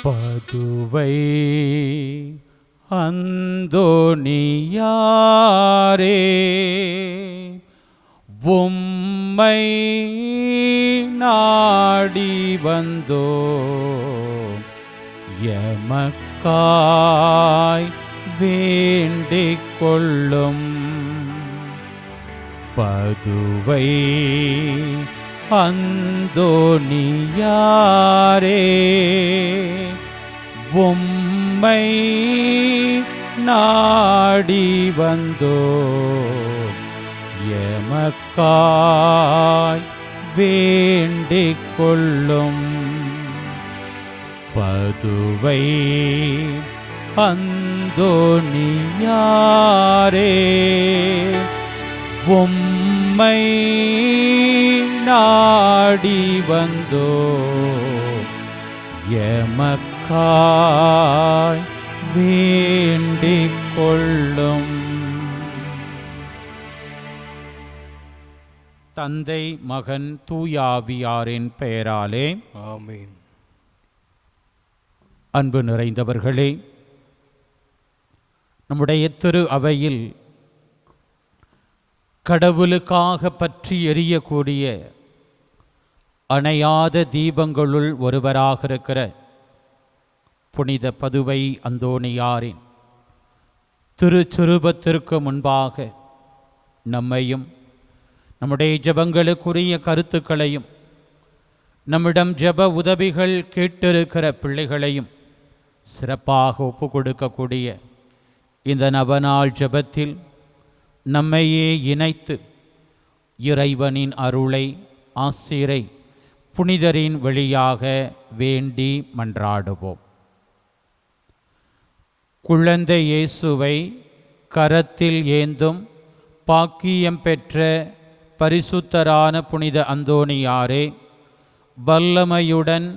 பதுவை அந்தோணியாரே உம்மை நாடி வந்தோ எமக்காய் வேண்டிக் கொள்ளும். பதுவை அந்தோணியாரே உம்மை நாடி வந்தோ எமக்காய் வேண்டிக் கொள்ளும். பதுவை அந்தோணியாரே உம்மை நாடி வந்தோ எமக்காய் வேண்டிக் கொள்ளும். தந்தை மகன் தூயாவியாரின் பெயராலே ஆமென். அன்பு நிறைந்தவர்களே, நம்முடைய திரு அவையில் கடவுளுக்காக பற்றி எரியக்கூடிய அணையாத தீபங்களுள் ஒருவராக இருக்கிற புனித பதுவை அந்தோணியாரின் திருச்சுரூபத்திற்கு முன்பாக நம்மையும் நம்முடைய ஜெபங்களுக்குரிய கருத்துக்களையும் நம்மிடம் ஜெப உதவிகள் கேட்டிருக்கிற பிள்ளைகளையும் சிறப்பாக ஒப்பு கொடுக்கக்கூடிய இந்த நவநாள் ஜெபத்தில் நம்மையே இணைத்து இறைவனின் அருளை ஆசிரை புனிதரின் வழியாக வேண்டி மன்றாடுவோம். குழந்தை இயேசுவை கரத்தில் ஏந்தும் பாக்கியம் பெற்ற பரிசுத்தரான புனித அந்தோணியாரே, வல்லமையுடன்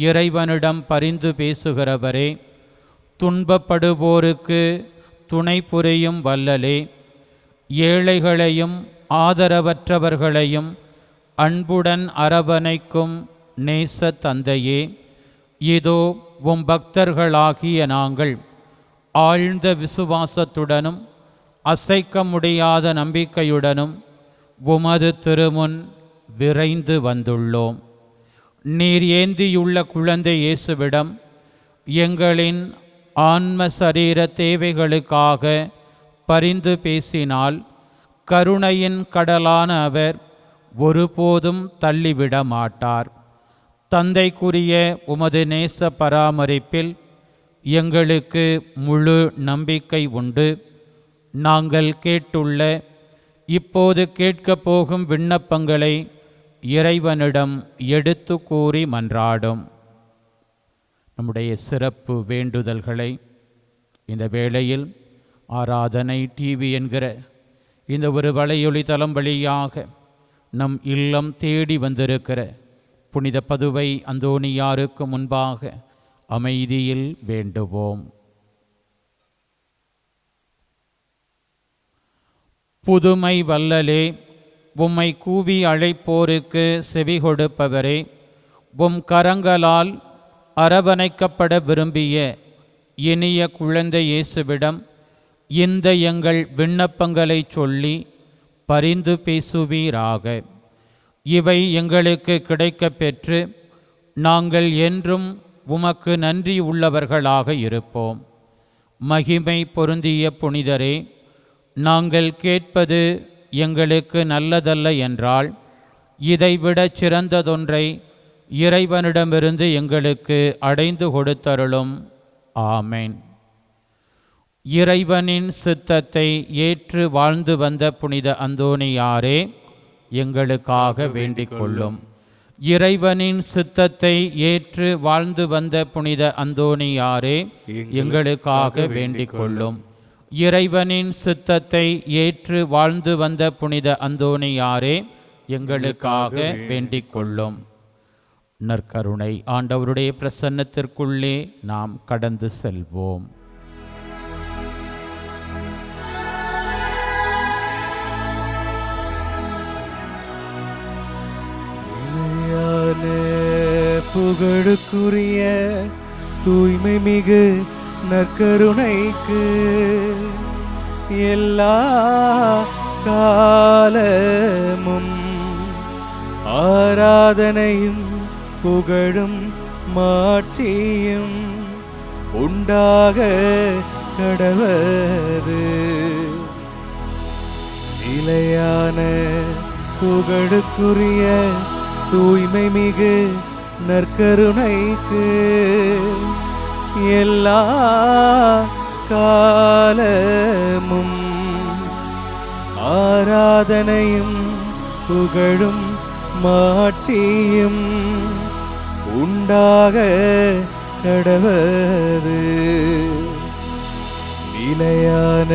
இறைவனிடம் பரிந்து பேசுகிறவரே, துன்பப்படுவோருக்கு துணை புரியும் வல்லலே, ஏழைகளையும் ஆதரவற்றவர்களையும் அன்புடன் அரவணைக்கும் நேச தந்தையே, இதோ உம் பக்தர்களாகிய நாங்கள் ஆழ்ந்த விசுவாசத்துடனும் அசைக்க முடியாத நம்பிக்கையுடனும் உமது திருமுன் விரைந்து வந்துள்ளோம். நீர் ஏந்தியுள்ள குழந்தை இயேசுவிடம் எங்களின் ஆன்ம சரீர தேவைகளுக்காக பரிந்து பேசினால் கருணையின் கடலான அவர் ஒருபோதும் தள்ளிவிட மாட்டார். தந்தைக்குரிய உமது நேச பராமரிப்பில் எங்களுக்கு முழு நம்பிக்கை உண்டு. நாங்கள் கேட்டுள்ள இப்போது கேட்கப் போகும் விண்ணப்பங்களை இறைவனிடம் எடுத்து கூறி மன்றாடும். நம்முடைய சிறப்பு வேண்டுதல்களை இந்த வேளையில் ஆராதனை டிவி என்கிற இந்த ஒரு வலையொலி தளம் வழியாக நம் இல்லம் தேடி வந்திருக்கிற புனித பதுவை அந்தோணியாருக்கு முன்பாக அமைதியில் வேண்டுவோம். புதுமை வல்லலே, உம்மை கூவி அழைப்போருக்கு செவி கொடுப்பவரே, உம் கரங்களால் அரவணைக்கப்பட விரும்பிய இனிய குழந்தை இயேசுவிடம் இந்த எங்கள் விண்ணப்பங்களை சொல்லி பரிந்து பேசுவீராக. இவை எங்களுக்கு கிடைக்கப் பெற்று நாங்கள் என்றும் உமக்கு நன்றி உள்ளவர்களாக இருப்போம். மகிமை பொருந்திய புனிதரே, நாங்கள் கேட்பது எங்களுக்கு நல்லதல்ல என்றால் இதைவிட சிறந்ததொன்றை இறைவனிடமிருந்து எங்களுக்கு அடைந்து கொடுத்தருளும். ஆமென். இறைவனின் சித்தத்தை ஏற்று வாழ்ந்து வந்த புனித அந்தோணியாரே, எங்களுக்காக வேண்டிக் கொள்ளும். இறைவனின் சித்தத்தை ஏற்று வாழ்ந்து வந்த புனித அந்தோணியாரே, எங்களுக்காக வேண்டிக் கொள்ளும். இறைவனின் சித்தத்தை ஏற்று வாழ்ந்து வந்த புனித அந்தோணியாரே, எங்களுக்காக வேண்டிக் கொள்ளும். நற்கருணை ஆண்டவருடைய பிரசன்னத்திற்குள்ளே நாம் கடந்து செல்வோம். புகழுக்குரிய தூய்மை மிகு நற்கருணைக்கு எல்லா காலமும் ஆராதனையும் புகழும் மாட்சியும் உண்டாக கடவது. நிலையான புகழுக்குரிய தூய்மை மிகு நற்கருணைக்கு எல்லா காலமும் ஆராதனையும் புகழும் மாட்சியும் உண்டாக கடவது. நிலையான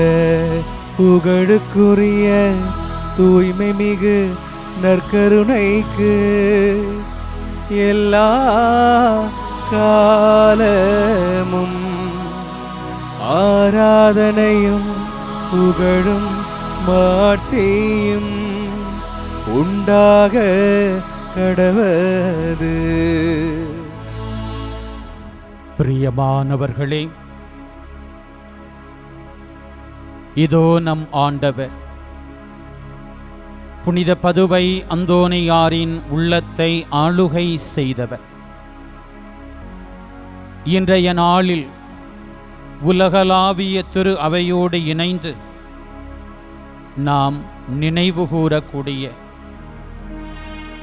புகழுக்குரிய தூய்மை மிகு நற்கருணைக்கு எல்லா காலமும் ஆராதனையும் புகழும் மாட்சியும் உண்டாக கடவது. பிரியமானவர்களே, இதோ நம் ஆண்டவர் புனித பதுவை அந்தோணியாரின் உள்ளத்தை ஆளுகை செய்தவர். இன்றைய நாளில் உலகளாவிய திரு அவையோடு இணைந்து நாம் நினைவு கூறக்கூடிய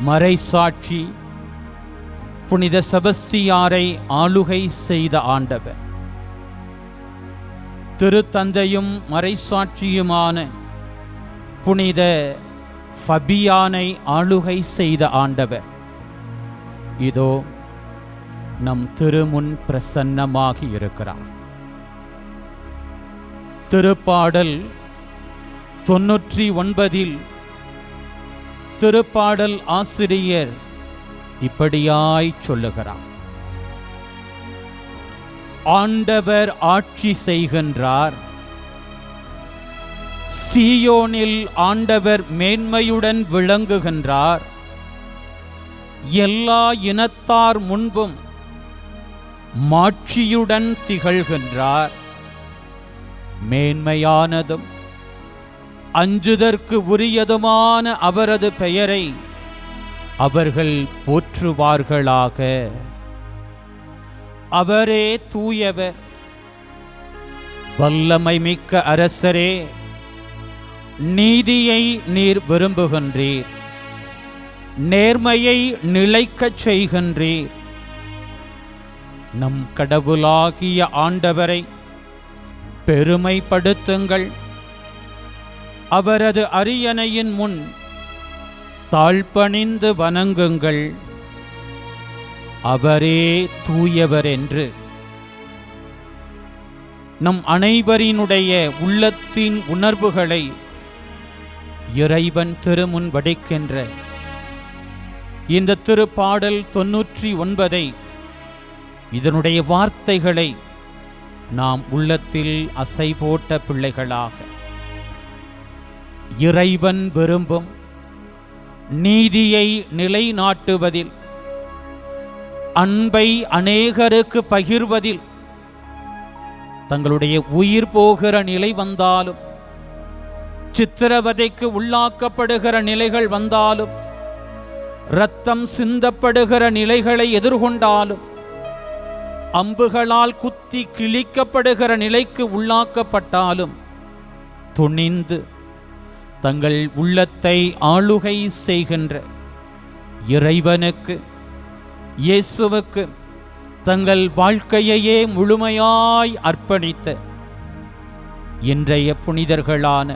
மறைசாட்சி புனித செபஸ்தியாரை ஆளுகை செய்த ஆண்டவர். திருத்தந்தையும் மறைசாட்சியுமான புனித ஃபபியானை ஆளுகை செய்த ஆண்டவர் இதோ நம் திருமுன் பிரசன்னமாகி இருக்கிறார். திருப்பாடல் 99 திருப்பாடல் ஆசிரியர் இப்படியாய் சொல்லுகிறார்: ஆண்டவர் ஆட்சி செய்கின்றார், சீயோனில் ஆண்டவர் மேன்மையுடன் விளங்குகின்றார், எல்லா இனத்தார் முன்பும் மாட்சியுடன் திகழ்கின்றார். மேன்மையானதும் அஞ்சுதற்கு உரியதுமான அவரது பெயரை அவர்கள் போற்றுவார்களாக. அவரே தூயவர், வல்லமை மிக்க அரசரே, நீதியை நீர் விரும்புகின்றீர், நேர்மையை நிலைக்கச் செய்கின்றீர். நம் கடவுளாகிய ஆண்டவரை பெருமைப்படுத்துங்கள், அவரது அரியணையின் முன் தாழ்பணிந்து வணங்குங்கள். அவரே தூயவர் என்று நம் அனைவரினுடைய உள்ளத்தின் உணர்வுகளை இறைவன் திருமுன் வடிக்கின்ற இந்த திருப்பாடல் 99 இதனுடைய வார்த்தைகளை நாம் உள்ளத்தில் அசை போட்ட பிள்ளைகளாக இறைவன் விரும்பும் நீதியை நிலைநாட்டுவதில், அன்பை அநேகருக்கு பகிர்வதில், தங்களுடைய உயிர் போகிற நிலை வந்தாலும், சித்திரவதைக்கு உள்ளாக்கப்படுகிற நிலைகள் வந்தாலும், இரத்தம் சிந்தப்படுகிற நிலைகளை எதிர்கொண்டாலும், அம்புகளால் குத்தி கிழிக்கப்படுகிற நிலைக்கு உள்ளாக்கப்பட்டாலும் துணிந்து தங்கள் உள்ளத்தை ஆளுகை செய்கின்ற இறைவனுக்கு, இயேசுவுக்கு தங்கள் வாழ்க்கையையே முழுமையாய் அர்ப்பணித்த இன்றைய புனிதர்களான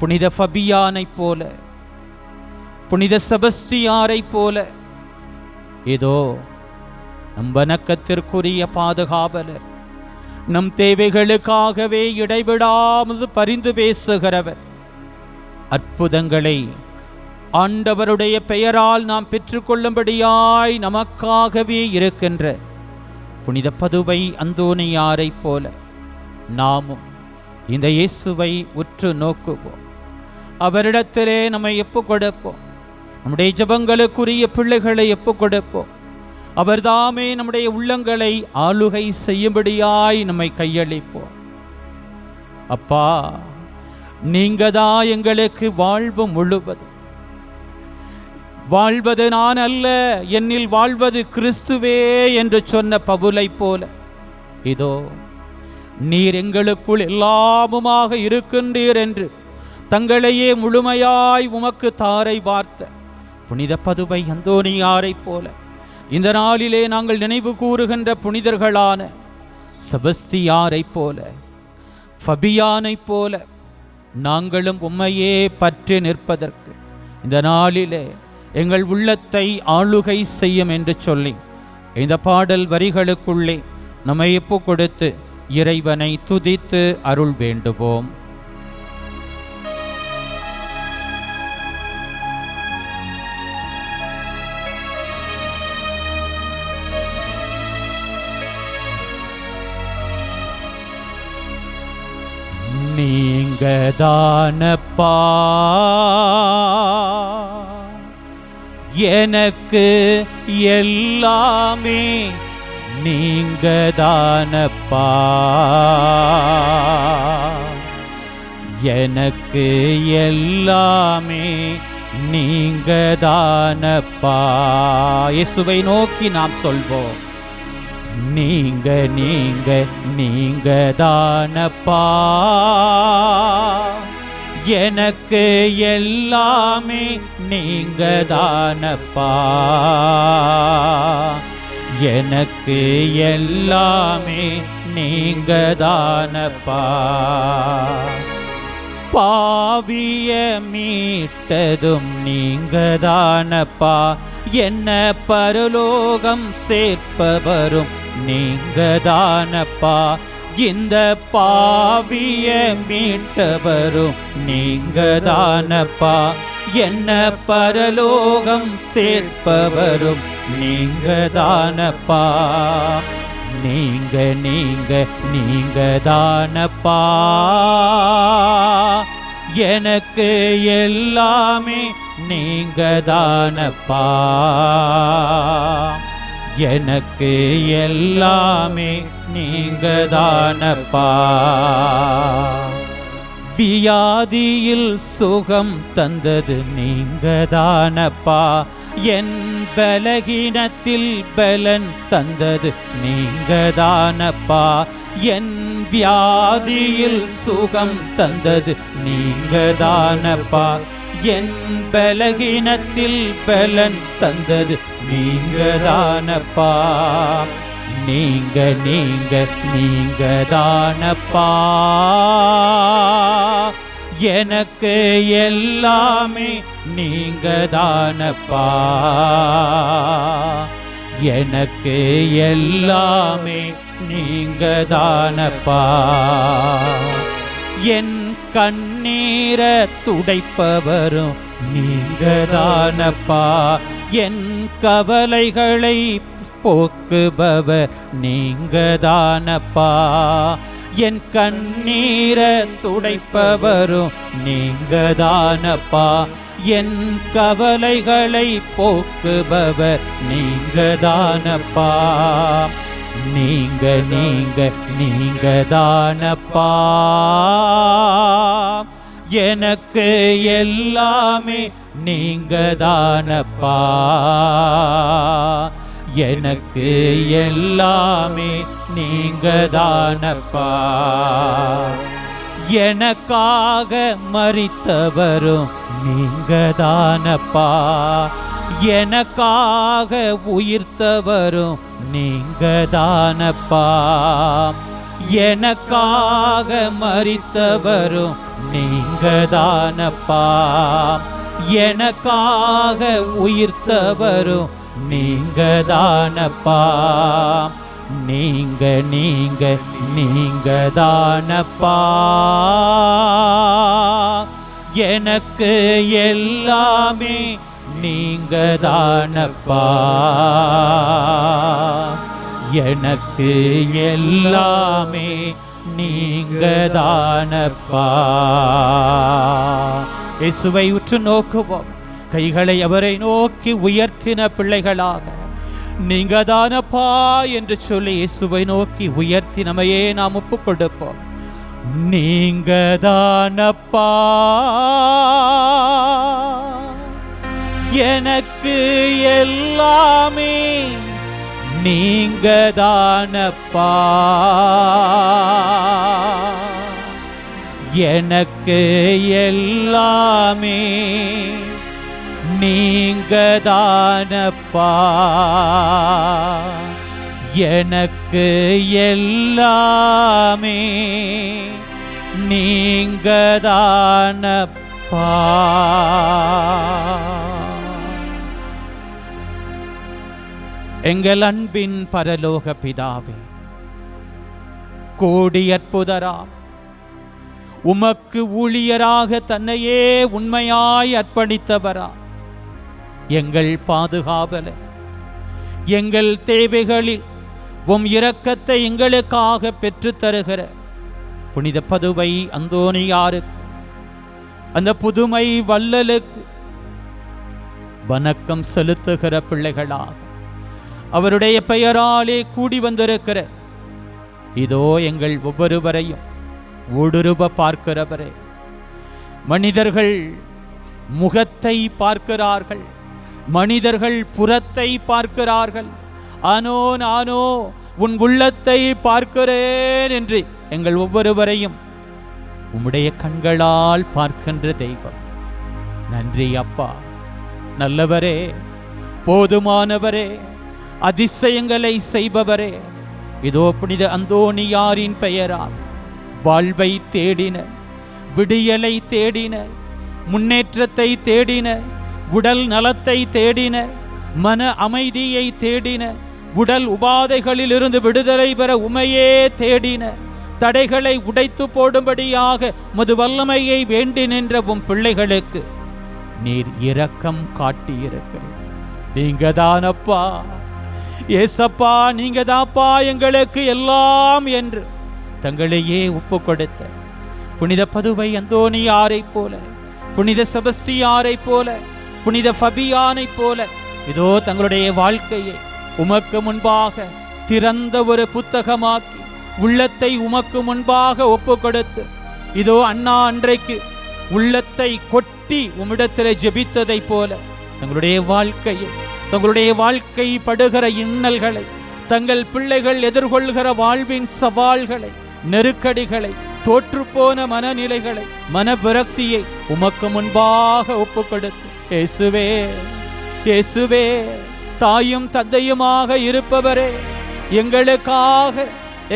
புனித ஃபபியானைப் போல, புனித செபஸ்தியாரைப் போல இதோ நம் வணக்கத்திற்குரிய பாதுகாவலர், நம் தேவைகளுக்காகவே இடைவிடாமல் பரிந்து பேசுகிறவர், அற்புதங்களை ஆண்டவருடைய பெயரால் நாம் பெற்றுக்கொள்ளும்படியாய் நமக்காகவே இருக்கின்ற புனித பதுவை அந்தோணியாரைப் போல நாமும் இந்த இயேசுவை உற்று நோக்குவோம். அவரிடத்திலே நம்மை ஒப்புக் கொடுப்போம். நம்முடைய ஜெபங்களுக்குரிய பிள்ளைகளை ஒப்புக் கொடுப்போம். அவர்தாமே நம்முடைய உள்ளங்களை ஆளுகை செய்யும்படியாய் நம்மை கையளிப்போம். அப்பா, நீங்க தான் எங்களுக்கு வாழ்வு முழுவதும். வாழ்வது நான் அல்ல, என்னில் வாழ்வது கிறிஸ்துவே என்று சொன்ன பவுலை போல இதோ நீர் எங்களுக்குள் எல்லாமுமாக இருக்கின்றீர் என்று தங்களையே முழுமையாய் உமக்கு தாரை வார்த்த புனித பதுவை அந்தோனியாரை போல இந்த நாளிலே நாங்கள் நினைவு கூறுகின்ற புனிதர்களான செபஸ்தியாரை போல, ஃபபியானை போல நாங்களும் உம்மையே பற்றி நிற்பதற்கு இந்த நாளிலே எங்கள் உள்ளத்தை ஆளுகை செய்யும் என்று சொல்லி இந்த பாடல் வரிகளுக்குள்ளே நம்மை ஒப்பு கொடுத்து இறைவனை துதித்து அருள் வேண்டுவோம். நீங்க தானப்பா எனக்கு எல்லாமே, நீங்க தானப்பா எனக்கு எல்லாமே, நீங்க தானப்பா. இயேசுவை நோக்கி நாம் சொல்வோம், நீங்க நீங்க நீங்க தானப்பா எனக்கு எல்லாமே, நீங்க தானப்பா எனக்கு எல்லாமே, நீங்க தானப்பா. பாவிய மீட்டதும் நீங்க தானப்பா, என்ன பரலோகம் சேர்ப்பவரும் நீங்க தானப்பா. இந்த பாவிய மீட்டவரும் நீங்க தானப்பா, என்ன பரலோகம் சேர்ப்பவரும் நீங்க தானப்பா. நீங்க நீங்க நீங்க தானப்பா எனக்கு எல்லாமே, நீங்க தானப்பா எனக்கு எல்லாமே, நீங்க தானப்பா. வியாதியில் சுகம் தந்தது நீங்க தானப்பா, என் பலகீனத்தில் பலன் தந்தது நீங்க தானப்பா. என் வியாதியில் சுகம் தந்தது நீங்க தானப்பா, என் பலகீனத்தில் பலன் தந்தது நீங்க தானப்பா. நீங்க நீங்க நீங்க தானப்பா எனக்கு எல்லாமே, நீங்க தானப்பா எனக்கு எல்லாமே, நீங்க தானப்பா. என் கண்ணீர துடைப்பவரும் நீங்க தானப்பா, என் கவலைகளை போக்குபவர் நீங்க தானப்பா. என் கண்ணீர துடைப்பவரும் நீங்க தானப்பா, என் கவலைகளை போக்குபவர் நீங்க தானப்பா. நீங்க நீங்க நீங்க தானப்பா எனக்கு எல்லாமே, நீங்க தானப்பா எனக்கு எல்லாமே, நீங்க தானப்பா. எனக்காக மரித்தவரும் நீங்க தானப்பா, எனக்காக உயிர்த்தவரும் நீங்க தானப்பா. எனக்காக மரித்தவரும் நீங்க தானப்பா, எனக்காக உயிர்த்தவரும் நீங்க தானப்பா. நீங்க நீங்க நீங்க தானப்பா எனக்கு எல்லாமே, நீங்க தானப்பா எனக்கு எல்லாமே, நீங்க தானப்பா. இயேசுவை உற்று நோக்குவோம். கைகளை அவரை நோக்கி உயர்த்தின பிள்ளைகளாக நீங்க தானப்பா என்று சொல்லி இயேசுவை நோக்கி உயர்த்தி நம்மையே நாம் ஒப்புக் கொடுப்போம். நீங்க தானப்பா எனக்கு எல்லாமே, நீங்க தானப்பா எனக்கு எல்லாமே, நீங்க தானப்பா எனக்கு எல்லாமே, நீங்க தானப்பா. எங்கள் அன்பின் பரலோக பிதாவே, கோடி அற்புதரா உமக்கு ஊழியராக தன்னையே உண்மையாய் அர்ப்பணித்தவரா, எங்கள் பாதுகாவல, எங்கள் தேவைகளில் உம் இரக்கத்தை எங்களுக்காக பெற்று தருகிற புனித பதுவை அந்தோணியாருக்கு, அந்த புதுமை வள்ளலுக்கு வணக்கம் செலுத்துகிற பிள்ளைகளாக அவருடைய பெயராலே கூடி வந்திருக்கிற இதோ எங்கள் ஒவ்வொருவரையும் ஊடுருவ பார்க்கிறவரே, மனிதர்கள் முகத்தை பார்க்கிறார்கள், மனிதர்கள் புறத்தை பார்க்கிறார்கள், ஆனோ நானோ உன் உள்ளத்தை பார்க்கிறேன் என்று எங்கள் ஒவ்வொருவரையும் உம்முடைய கண்களால் பார்க்கின்ற தெய்வம். நன்றி அப்பா, நல்லவரே, போதுமானவரே, அதிசயங்களை செய்பவரே. இதோ புனித அந்தோணியாரின் பெயரால் வாழ்வை தேடின, விடியலை தேடின, முன்னேற்றத்தை தேடின, உடல் நலத்தை தேடின, மன அமைதியை தேடின, உடல் உபாதைகளில் இருந்து விடுதலை பெற உமையே தேடின, தடைகளை உடைத்து போடும்படியாக மது வல்லமையை வேண்டி நின்ற உம் பிள்ளைகளுக்கு நீர் இரக்கம் காட்டியிருக்கிறீர். நீங்க தானப்பா ஏசப்பா, நீங்க தாப்பா எங்களுக்கு எல்லாம் என்று தங்களையே ஒப்பு கொடுத்த புனித பதுவை அந்தோணியாரை போல, புனித செபஸ்தியாரை போல, புனித ஃபபியானை போல இதோ தங்களுடைய வாழ்க்கையை உமக்கு முன்பாக திறந்த ஒரு புத்தகமாக்கி உள்ளத்தை உமக்கு முன்பாக ஒப்பு கொடுத்து, இதோ அண்ணா அன்றைக்கு உள்ளத்தை கொட்டி உம்மிடத்திலே ஜெபித்ததை போல தங்களுடைய வாழ்க்கையை, தங்களுடைய வாழ்க்கை படுகிற இன்னல்களை, தங்கள் பிள்ளைகள் எதிர்கொள்கிற வாழ்வின் சவால்களை, நெருக்கடிகளை, தோற்றுப்போன மனநிலைகளை, மன விரக்தியை உமக்கு முன்பாக ஒப்பு கொடுத்து, இயேசுவே இயேசுவே, தாயும் தந்தையுமாக இருப்பவரே, எங்களுக்காக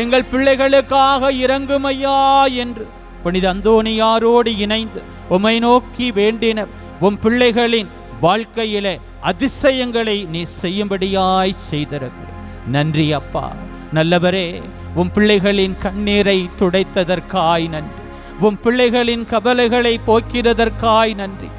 எங்கள் பிள்ளைகளுக்காக இறங்கும் ஐயா என்று புனித அந்தோணியாரோடு இணைந்து உம்மை நோக்கி வேண்டின உம் பிள்ளைகளின் வாழ்க்கையிலே அதிசயங்களை நீ செய்யும்படியாய் செய்திருக்கிறேன். நன்றி அப்பா, நல்லவரே, உம் பிள்ளைகளின் கண்ணீரை துடைத்ததற்காய் நன்றி, உம் பிள்ளைகளின் கவலைகளை போக்கிறதற்காய் நன்றி,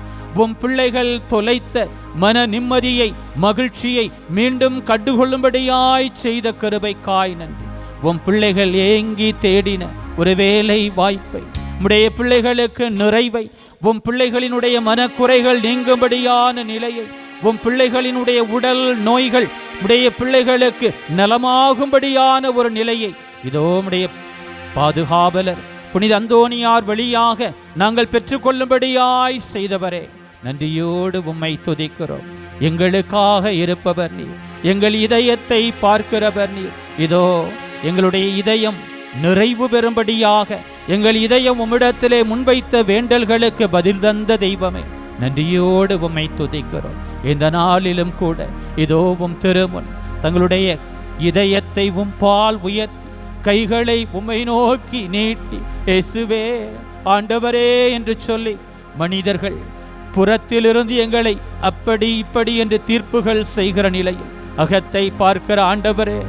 உம் பிள்ளைகள் தொலைத்த மன நிம்மதியை, மகிழ்ச்சியை மீண்டும் கண்டுகொள்ளும்படியாய் செய்த கிருபைக்காய் நன்றி. உம் பிள்ளைகள் ஏங்கி தேடின ஒரு வேலை வாய்ப்பை, உம்முடைய பிள்ளைகளுக்கு நிறைவை, உம் பிள்ளைகளினுடைய மனக்குறைகள் நீங்கும்படியான நிலையை, உம் பிள்ளைகளினுடைய உடல் நோய்கள் உடைய பிள்ளைகளுக்கு நலமாகும்படியான ஒரு நிலையை இதோ உம்முடைய பாதுகாவலர் புனித அந்தோணியார் வழியாக நாங்கள் பெற்றுக்கொள்ளும்படியாய் செய்தவரே, நன்றியோடு உம்மை துதிக்கிறோம். எங்களுக்காக இருப்பவர் நீர், எங்கள் இதயத்தை பார்க்கிறவர் நீர். இதோ எங்களுடைய இதயம் நிறைவு பெறும்படியாக எங்கள் இதயம் உம்மிடத்திலே முன்வைத்த வேண்டல்களுக்கு பதில் தந்த தெய்வமே, நன்றியோடு உம்மை துதிக்கிறோம். இந்த நாளிலும் கூட இதோ உம் திருமுன் தங்களுடைய இதயத்தை உம் பால் உயர்த்தி கைகளை உம்மை நோக்கி நீட்டி, இயேசுவே ஆண்டவரே என்று சொல்லி, மனிதர்கள் புறத்திலிருந்து எங்களை அப்படி இப்படி என்று தீர்ப்புகள் செய்கிற நிலையில் அகத்தை பார்க்கிற ஆண்டவரே,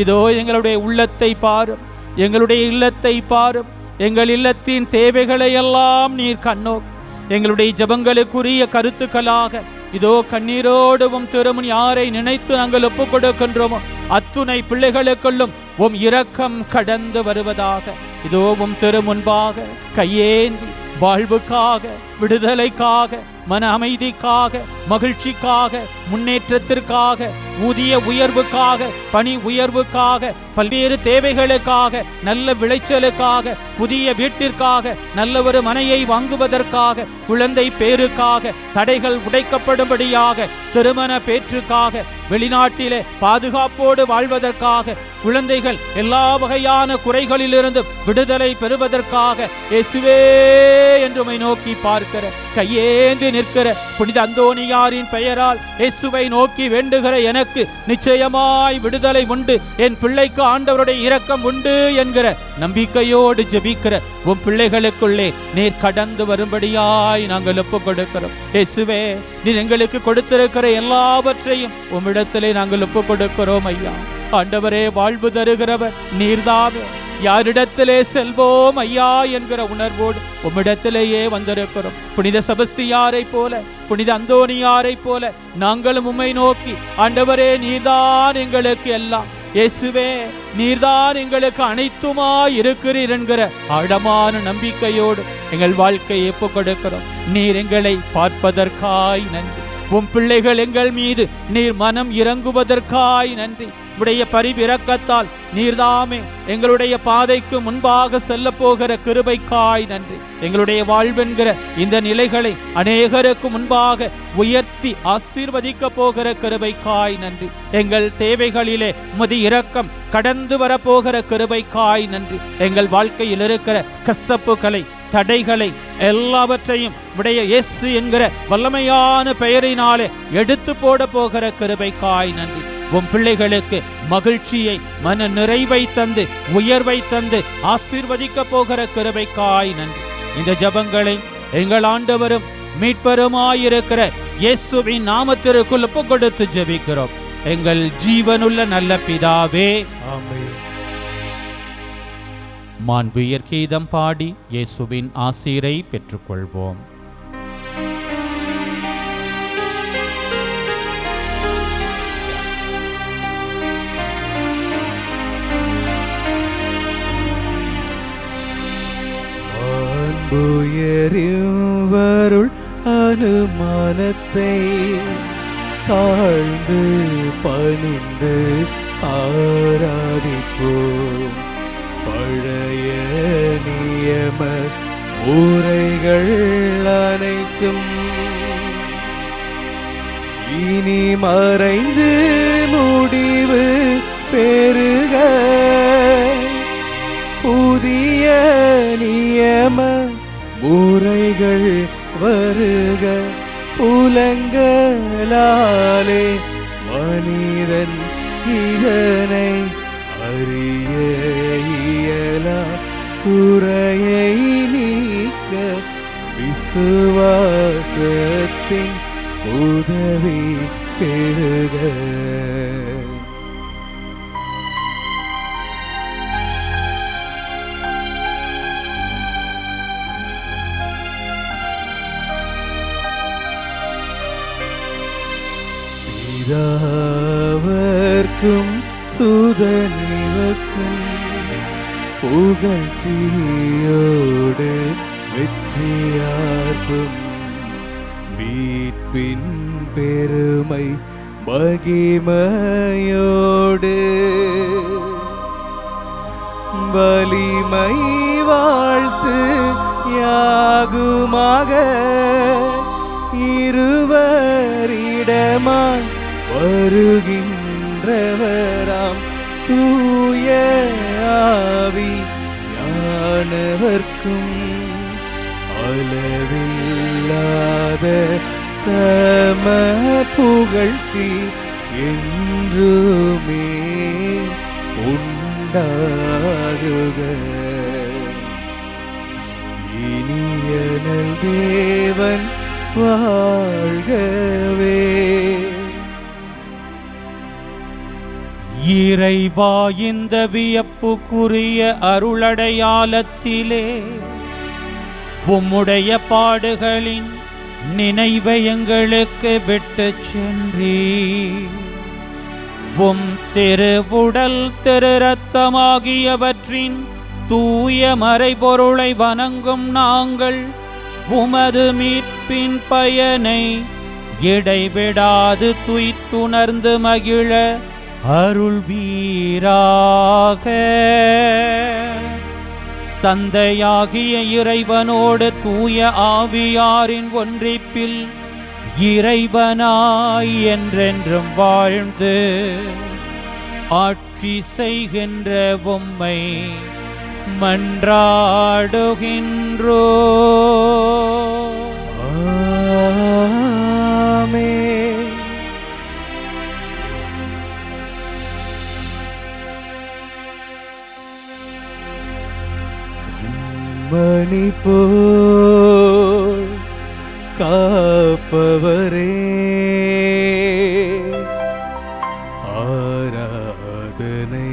இதோ எங்களுடைய உள்ளத்தை பாரும், எங்களுடைய இல்லத்தை பாரும், எங்கள் இல்லத்தின் தேவைகளை எல்லாம் நீர் கண்ணோக்கு. எங்களுடைய ஜபங்களுக்குரிய கருத்துக்களாக இதோ கண்ணீரோடு உம் திருமுன் யாரை நினைத்து நாங்கள் ஒப்புக் கொடுக்கின்றோமோ அத்துணை பிள்ளைகளுக்குள்ளும் உம் இரக்கம் கடந்து வருவதாக. இதோ உம் திருமுன்பாக கையேந்தி வாழ்வுக்காக, விடுதலைக்காக, மன அமைதிக்காக, மகிழ்ச்சிக்காக, முன்னேற்றத்திற்காக, ஊதிய உயர்வுக்காக, பணி உயர்வுக்காக, பல்வேறு தேவைகளுக்காக, நல்ல விளைச்சலுக்காக, புதிய வீட்டிற்காக, நல்ல ஒரு மனையை வாங்குவதற்காக, குழந்தை பேருக்காக, தடைகள் உடைக்கப்படும்படியாக, திருமண பேற்றுக்காக, வெளிநாட்டிலே பாதுகாப்போடு வாழ்வதற்காக, குழந்தைகள் எல்லா வகையான குறைகளிலிருந்து விடுதலை பெறுவதற்காக இயேசுவே என்று உம்மை நோக்கி பார்க்கிற, கையேந்தி நிற்கிற புனித அந்தோனியாரின் பெயரால் இயேசுவை நோக்கி வேண்டுகிற எனக்கு நிச்சயமாய் விடுதலை உண்டு, என் பிள்ளைக்கு ஆண்டவருடைய இரக்கம் உண்டு என்கிற நம்பிக்கையோடு ஜெபிக்கிற உம் பிள்ளைகளுக்குள்ளே நீர் கடந்து வரும்படியாய் நாங்கள் ஒப்புக் கொடுக்கிறோம். இயேசுவே, நீர் எங்களுக்கு கொடுத்திருக்கிற எல்லாவற்றையும் உம்மிடத்திலே நாங்கள் ஒப்புக் கொடுக்கிறோம் ஐயா. ஆண்டவரே, வாழ்வு தருகிறவர் நீர்தாமே. யாரிடத்திலே செல்வோம் ஐயா என்கிற உணர்வோடு உம்மிடத்திலேயே வந்திருக்கிறோம். புனித செபஸ்தியாரை போல, புனித அந்தோனியாரை போல நாங்களும் உம்மை நோக்கி, ஆண்டவரே நீர்தான் எங்களுக்கு எல்லாம், இயேசுவே நீர்தான் எங்களுக்கு அனைத்துமாய் இருக்கிறீர் என்கிற ஆழமான நம்பிக்கையோடு எங்கள் வாழ்க்கையை ஒப்புக் கொடுக்கிறோம். நீர் எங்களை பார்ப்பதற்காய் நன்றி. உம் பிள்ளைகள் எங்கள் மீது நீர் மனம் இறங்குவதற்காய் நன்றி. உடைய பரிவிரக்கத்தால் நீர்தாமே எங்களுடைய பாதைக்கு முன்பாக செல்ல போகிற கிருபைக்காய் நன்றி. எங்களுடைய வாழ்வென்கிற இந்த நிலைகளை அநேகருக்கு முன்பாக உயர்த்தி ஆசீர்வதிக்க போகிற கிருபைக்காய் நன்றி. எங்கள் தேவைகளிலே உமது இரக்கம் கடந்து வரப்போகிற கிருபைக்காய் நன்றி. எங்கள் வாழ்க்கையில் இருக்கிற கசப்புகளை, தடைகளை எல்லாவற்றையும் உடைய இயேசு என்கிற வல்லமையான பெயரினாலே எடுத்து போட போகிற கிருபைக்காய் நன்றி. உம் பிள்ளைகளுக்கு மகிழ்ச்சியை, மன நிறைவை தந்து, உயர்வை தந்து ஆசீர்வதிக்க போகிற கிருபைக்காய் நன்றி. இந்த ஜெபங்களை எங்கள் ஆண்டவரும் மீட்பருமாயிருக்கிற இயேசுவின் நாமத்திற்குள் ஒப்புக் கொடுத்து ஜெபிக்கிறோம். எங்கள் ஜீவனுள்ள நல்ல பிதாவே, ஆமென். மாண்புயர் கீதம் பாடி இயேசுவின் ஆசீரை பெற்றுக்கொள்வோம். மாண்புயரிவருள் அனுமானத்தை தாழ்ந்து பணிந்து ஆராதிப்போம். பழைய நியம முறைகள் அனைத்தும் இனி மறைந்து முடிவு பெறுக. புதிய நியம முறைகள் வருக. புலங்களாலே மனிதன் இதனை அறிய இயலா. குறையை நீக்க விசுவாசத்தின் உதவி பெறுக. பிதாவர்க்கும் சுதனிவர்க்கும் புகழ்ச்சியோடு வெற்றியார்க்கும் மீட்பின் பெருமை மகிமையோடு வலிமை வாழ்த்து யாகுமாக. இருவரிடமாய் வருகின்றவராம் தூய ஆவியானவர்க்கும் அளவில்லாத சம புகழ்ச்சி என்றுமே உண்டாகுக. இனியனல் தேவன் வாழ்கவே. இறைவா, இந்த வியப்புக்குரிய அருளடையாளத்திலே உம்முடைய பாடுகளின் நினைவை எங்களுக்கு விட்டு சென்றீர். உம் திருவுடல் திரு இரத்தமாகியவற்றின் தூய மறைபொருளை வணங்கும் நாங்கள் உமது மீட்பின் பயனை இடைவிடாது துய்த்துணர்ந்து மகிழ அருள்வீராக. தந்தையாகிய இறைவனோடு தூய ஆவியாரின் ஒன்றிப்பில் இறைவனாய் என்றென்றும் வாழ்ந்து ஆட்சி செய்கின்ற உம்மை மன்றாடுகின்றோ. ஆமென். மணி போல் காப்பவரே, ஆராதனை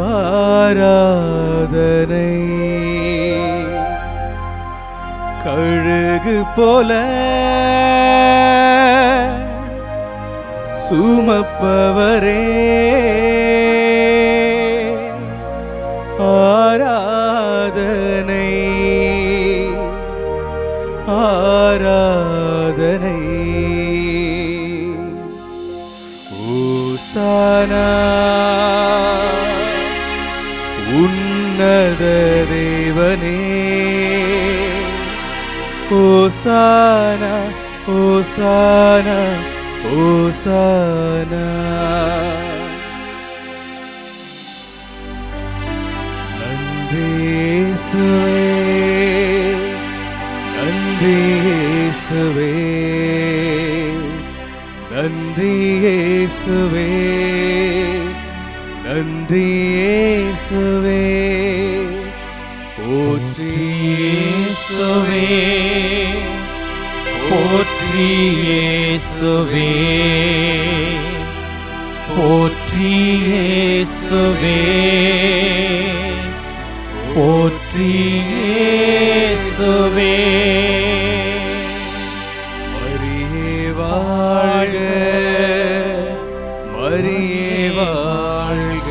ஆராதனை. கழுகு போல சுமப்பவரே, ஆராதனை ஆராதனை. ஓசானா உன்னத தேவனே, ஓசானா ஓசானா ஓசானா. நன்றி இயேசுவே, நன்றி இயேசுவே, நன்றி இயேசுவே, நன்றி இயேசுவே. போற்றி இயேசுவே, போற்றி இயேசுவே, போற்றி இயேசுவே, போற்றி இயேசுவே. மரியே வாழ்க, மரியே வாழ்க,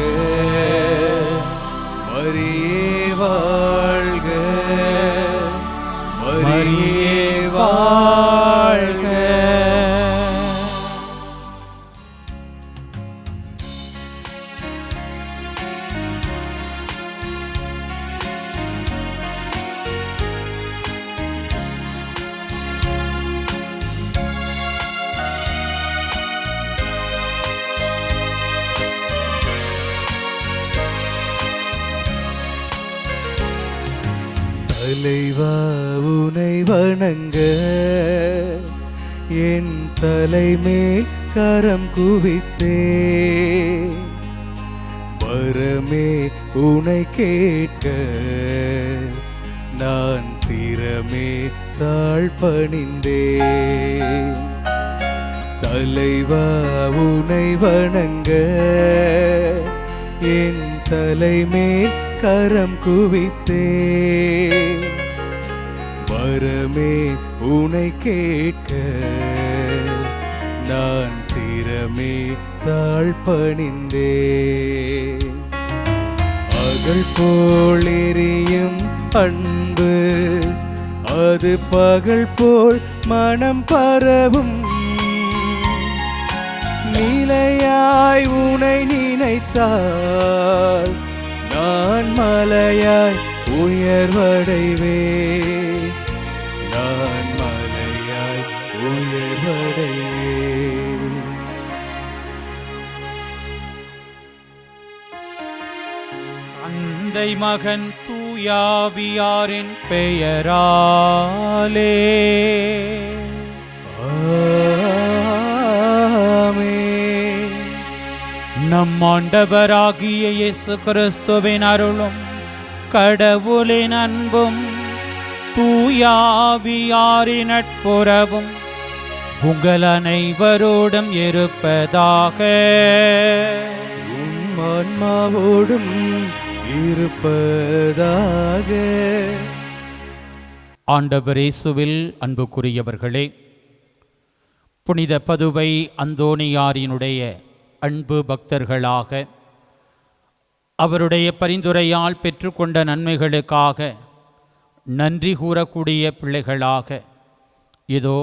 மரியே வாழ்க, மரியே வாழ்க. தலைவா உனை வணங்க என் தலைமேல் கரம் குவித்தே, வரமே உனை கேட்க நான் சிரமே தாழ்பணிந்தே. தலைவா உனை வணங்க என் தலைமேல் கரம் குவித்தே, வரமே உனை கேட்க நான் சிரமே தாழ்பணிந்தே. அகல் போல் எரியும் அன்பு அது பகல் போல் மனம் பரவும், நிலையாய் உனை நினைத்தால் நான் மலையாய் உயர்வடைவே, நான் மலையாய் உயர்வடைவே. தந்தை மகன் தூயாவியாரின் பெயராலே ஆமென். நம் ஆண்டவராகிய இயேசு கிறிஸ்துவின் அருளும் கடவுளின் அன்பும் தூயாவியாரின் நட்புறவும் உங்கள் அனைவரோடும் இருப்பதாக. உம் ஆன்மாவோடும் இருப்பதாக. ஆண்டவர் இயேசுவில் அன்புக்குரியவர்களே, புனித பதுவை அந்தோணியாரினுடைய அன்பு பக்தர்களாக அவருடைய பரிந்துரையால் பெற்றுக்கொண்ட நன்மைகளுக்காக நன்றி கூறக்கூடிய பிள்ளைகளாக இதோ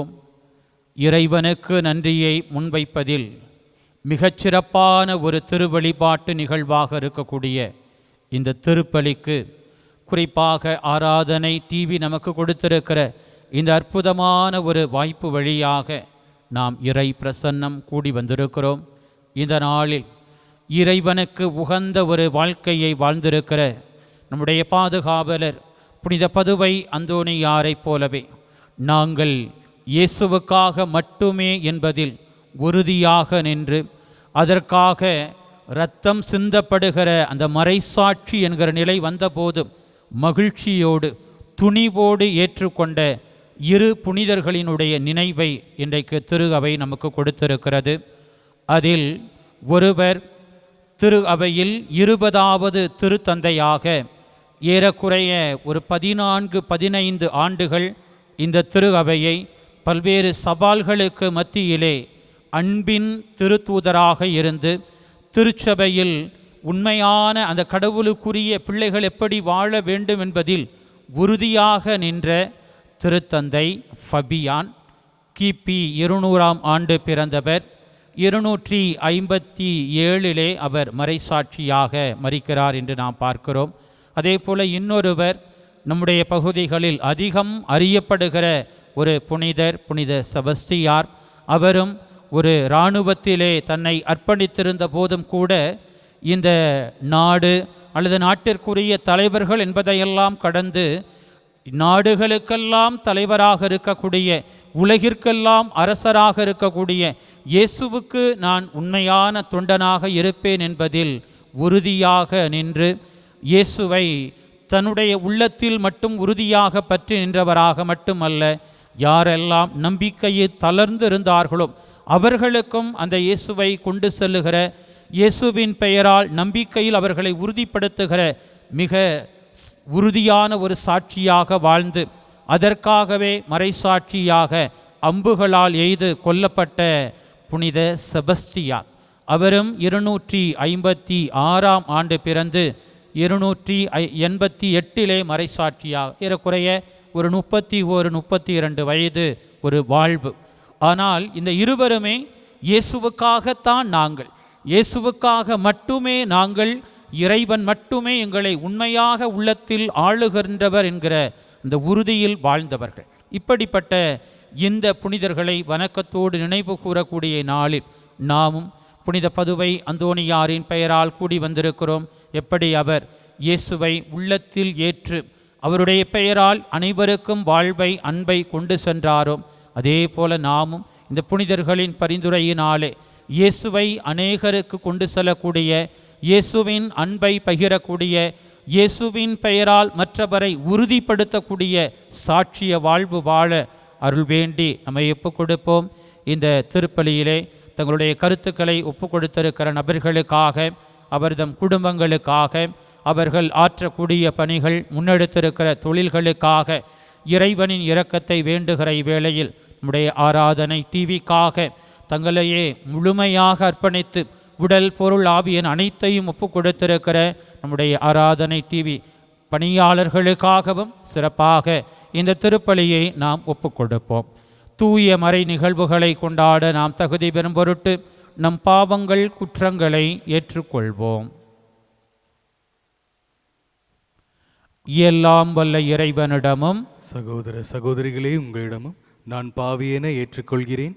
இறைவனுக்கு நன்றியை முன்வைப்பதில் மிகச்சிறப்பான ஒரு திருவழிபாட்டு நிகழ்வாக இருக்கக்கூடிய இந்த திருப்பலிக்கு குறிப்பாக ஆராதனை டிவி நமக்கு கொடுத்திருக்கிற இந்த அற்புதமான ஒரு வாய்ப்பு வழியாக நாம் இறை பிரசன்னம் கூடி வந்திருக்கிறோம். இந்த நாளில் இறைவனுக்கு உகந்த ஒரு வாழ்க்கையை வாழ்ந்திருக்கிற நம்முடைய பாதுகாவலர் புனித பதுவை அந்தோணியாரைப் போலவே நாங்கள் இயேசுவுக்காக மட்டுமே என்பதில் உறுதியாக நின்று அதற்காக இரத்தம் சிந்தப்படுகிற அந்த மறைசாட்சி என்கிற நிலை வந்தபோது மகிழ்ச்சியோடு துணிவோடு ஏற்றுக்கொண்ட இரு புனிதர்களினுடைய நினைவை இன்றைக்கு திரு அவை நமக்கு கொடுத்திருக்கிறது. அதில் ஒருவர் திரு அவையில் 20வது திருத்தந்தையாக ஏறக்குறைய ஒரு 14-15 ஆண்டுகள் இந்த திரு அவையை பல்வேறு சவால்களுக்கு மத்தியிலே அன்பின் திருத்தூதராக இருந்து திருச்சபையில் உண்மையான அந்த கடவுளுக்குரிய பிள்ளைகள் எப்படி வாழ வேண்டும் என்பதில் உறுதியாக நின்ற திருத்தந்தை ஃபபியான் கிபி 200ஆம் ஆண்டு பிறந்தவர். 257 அவர் மறைசாட்சியாக மரிக்கிறார் என்று நாம் பார்க்கிறோம். அதே போல இன்னொருவர் நம்முடைய பகுதிகளில் அதிகம் அறியப்படுகிற ஒரு புனிதர், புனித செபஸ்தியார். அவரும் ஒரு இராணுவத்திலே தன்னை அர்ப்பணித்திருந்த போதும் கூட இந்த நாடு அல்லது நாட்டிற்குரிய தலைவர்கள் என்பதையெல்லாம் கடந்து நாடுகளுக்கெல்லாம் தலைவராக இருக்கக்கூடிய, உலகிற்கெல்லாம் அரசராக இருக்கக்கூடிய இயேசுவுக்கு நான் உண்மையான தொண்டனாக இருப்பேன் என்பதில் உறுதியாக நின்று இயேசுவை தன்னுடைய உள்ளத்தில் மட்டும் உறுதியாக பற்றி நின்றவராக மட்டுமல்ல, யாரெல்லாம் நம்பிக்கையை தளர்ந்து இருந்தார்களோ அவர்களுக்கும் அந்த இயேசுவை கொண்டு செல்லுகிற, இயேசுவின் பெயரால் நம்பிக்கையில் அவர்களை உறுதிப்படுத்துகிற மிக உறுதியான ஒரு சாட்சியாக வாழ்ந்து அதற்காகவே மறைசாட்சியாக அம்புகளால் எய்து கொல்லப்பட்ட புனித செபஸ்தியார். அவரும் 256ஆம் ஆண்டு பிறந்து 288 மறைசாட்சியாக ஏறக்குறைய ஒரு 31-32 வயது ஒரு வாழ்வு. ஆனால் இந்த இருவருமே இயேசுவுக்காகத்தான் நாங்கள், இயேசுவுக்காக மட்டுமே நாங்கள், இறைவன் மட்டுமே எங்களை உண்மையாக உள்ளத்தில் ஆளுகின்றவர் என்கிற இந்த உறுதியில் வாழ்ந்தவர்கள். இப்படிப்பட்ட இந்த புனிதர்களை வணக்கத்தோடு நினைவு கூறக்கூடிய நாளில் நாமும் புனித பதுவை அந்தோணியாரின் பெயரால் கூடி வந்திருக்கிறோம். எப்படி அவர் இயேசுவை உள்ளத்தில் ஏற்று அவருடைய பெயரால் அனைவருக்கும் வாழ்வை, அன்பை கொண்டு சென்றாரோ அதே போல நாமும் இந்த புனிதர்களின் பரிந்துரையினாலே இயேசுவை அநேகருக்கு கொண்டு செல்லக்கூடிய, இயேசுவின் அன்பை பகிரக்கூடிய, இயேசுவின் பெயரால் மற்றவரை உறுதிப்படுத்தக்கூடிய சாட்சிய வாழ்வு வாழ அருள் வேண்டி நம்மை ஒப்பு கொடுப்போம். இந்த திருப்பலியிலே தங்களுடைய கருத்துக்களை ஒப்பு கொடுத்திருக்கிற நபர்களுக்காக, அவர்தம் குடும்பங்களுக்காக, அவர்கள் ஆற்றக்கூடிய பணிகள், முன்னெடுத்திருக்கிற தொழில்களுக்காக இறைவனின் இரக்கத்தை வேண்டுகிற இவ்வேளையில் நம்முடைய ஆராதனை டிவிக்காக தங்களையே முழுமையாக அர்ப்பணித்து உடல், பொருள், ஆவியன் அனைத்தையும் ஒப்பு கொடுத்திருக்கிற நம்முடைய ஆராதனை டிவி பணியாளர்களுக்காகவும் சிறப்பாக இந்த திருப்பலியை நாம் ஒப்பு கொடுப்போம். தூய மறை நிகழ்வுகளை கொண்டாட நாம் தகுதி பெறும் பொருட்டு நம் பாவங்கள், குற்றங்களை ஏற்றுக்கொள்வோம். எல்லாம் வல்ல இறைவனிடமும் சகோதர சகோதரிகளே, உங்களிடமும் நான் பாவியென ஏற்றுக்கொள்கிறேன்.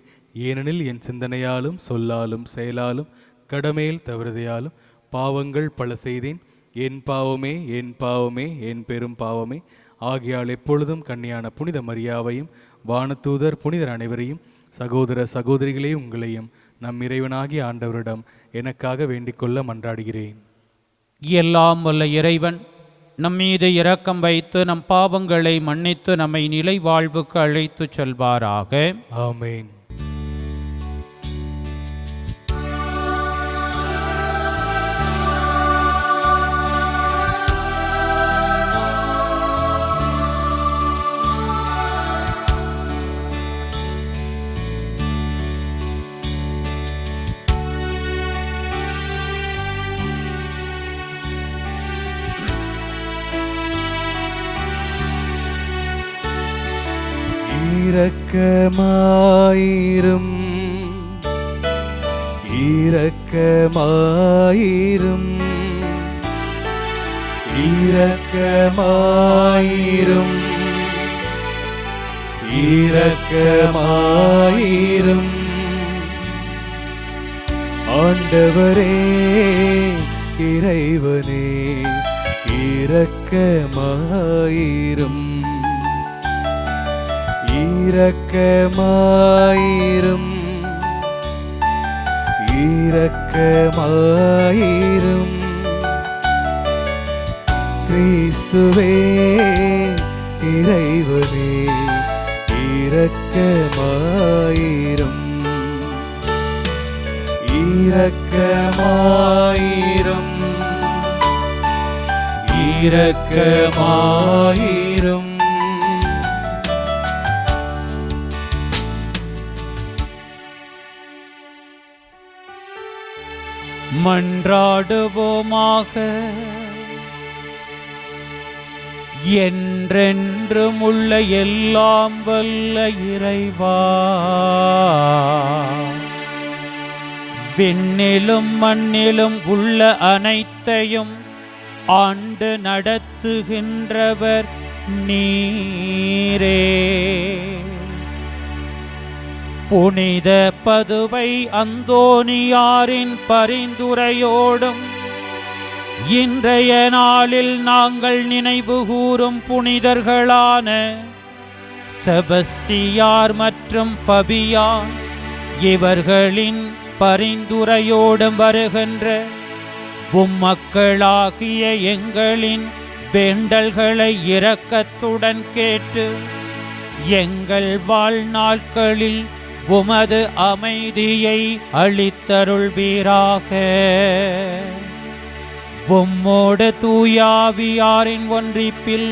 ஏனெனில் என் சிந்தனையாலும் சொல்லாலும் செயலாலும் கடமையில் தவறுதையாலும் பாவங்கள் பல செய்தேன். என் பாவமே, என் பாவமே, என் பெரும் பாவமே. ஆகையால் எப்பொழுதும் கன்னியான புனித மரியாவையும் வானதூதர் புனிதர் அனைவரையும் சகோதர சகோதரிகளே உங்களையும் நம் இறைவனாகிய ஆண்டவரிடம் எனக்காக வேண்டிக்கொள்ள மன்றாடுகிறேன். எல்லாம் வல்ல இறைவன் நம்மீது இரக்கம் வைத்து நம் பாவங்களை மன்னித்து நம்மை நிலை வாழ்வுக்கு அழைத்து செல்வாராக. ஆமேன். இரக்கமாயிரும் இரக்கமாயிரும் இரக்கமாயிரும் இரக்கமாயிரும் ஆண்டவரே இறைவனே இரக்கமாயிரும் இரக்கமாயிரும் இரக்கமாயிரும் கிறிஸ்துவே இறைவனே இரக்கமாயிரும் இரக்கமாயிரும் இரக்கமாயிரும் மன்றாடுவோமாக. என்றென்றும் உள்ள எல்லாம் வல்ல இறைவா, விண்ணிலும் மண்ணிலும் உள்ள அனைத்தையும் ஆண்டு நடத்துகின்றவர் நீரே. புனித பதுவை அந்தோனியாரின் பரிந்துரையோடும் இன்றைய நாளில் நாங்கள் நினைவு கூறும் புனிதர்களான செபஸ்தியார் மற்றும் ஃபபியான் இவர்களின் பரிந்துரையோடும் வருகின்ற உம்மக்களாகிய எங்களின் வேண்டல்களை இரக்கத்துடன் கேட்டு எங்கள் வாழ்நாட்களில் உமது அமைதியை அளித்தருள்வீராக. உம்மோடு தூயாவியாரின் ஒன்றிப்பில்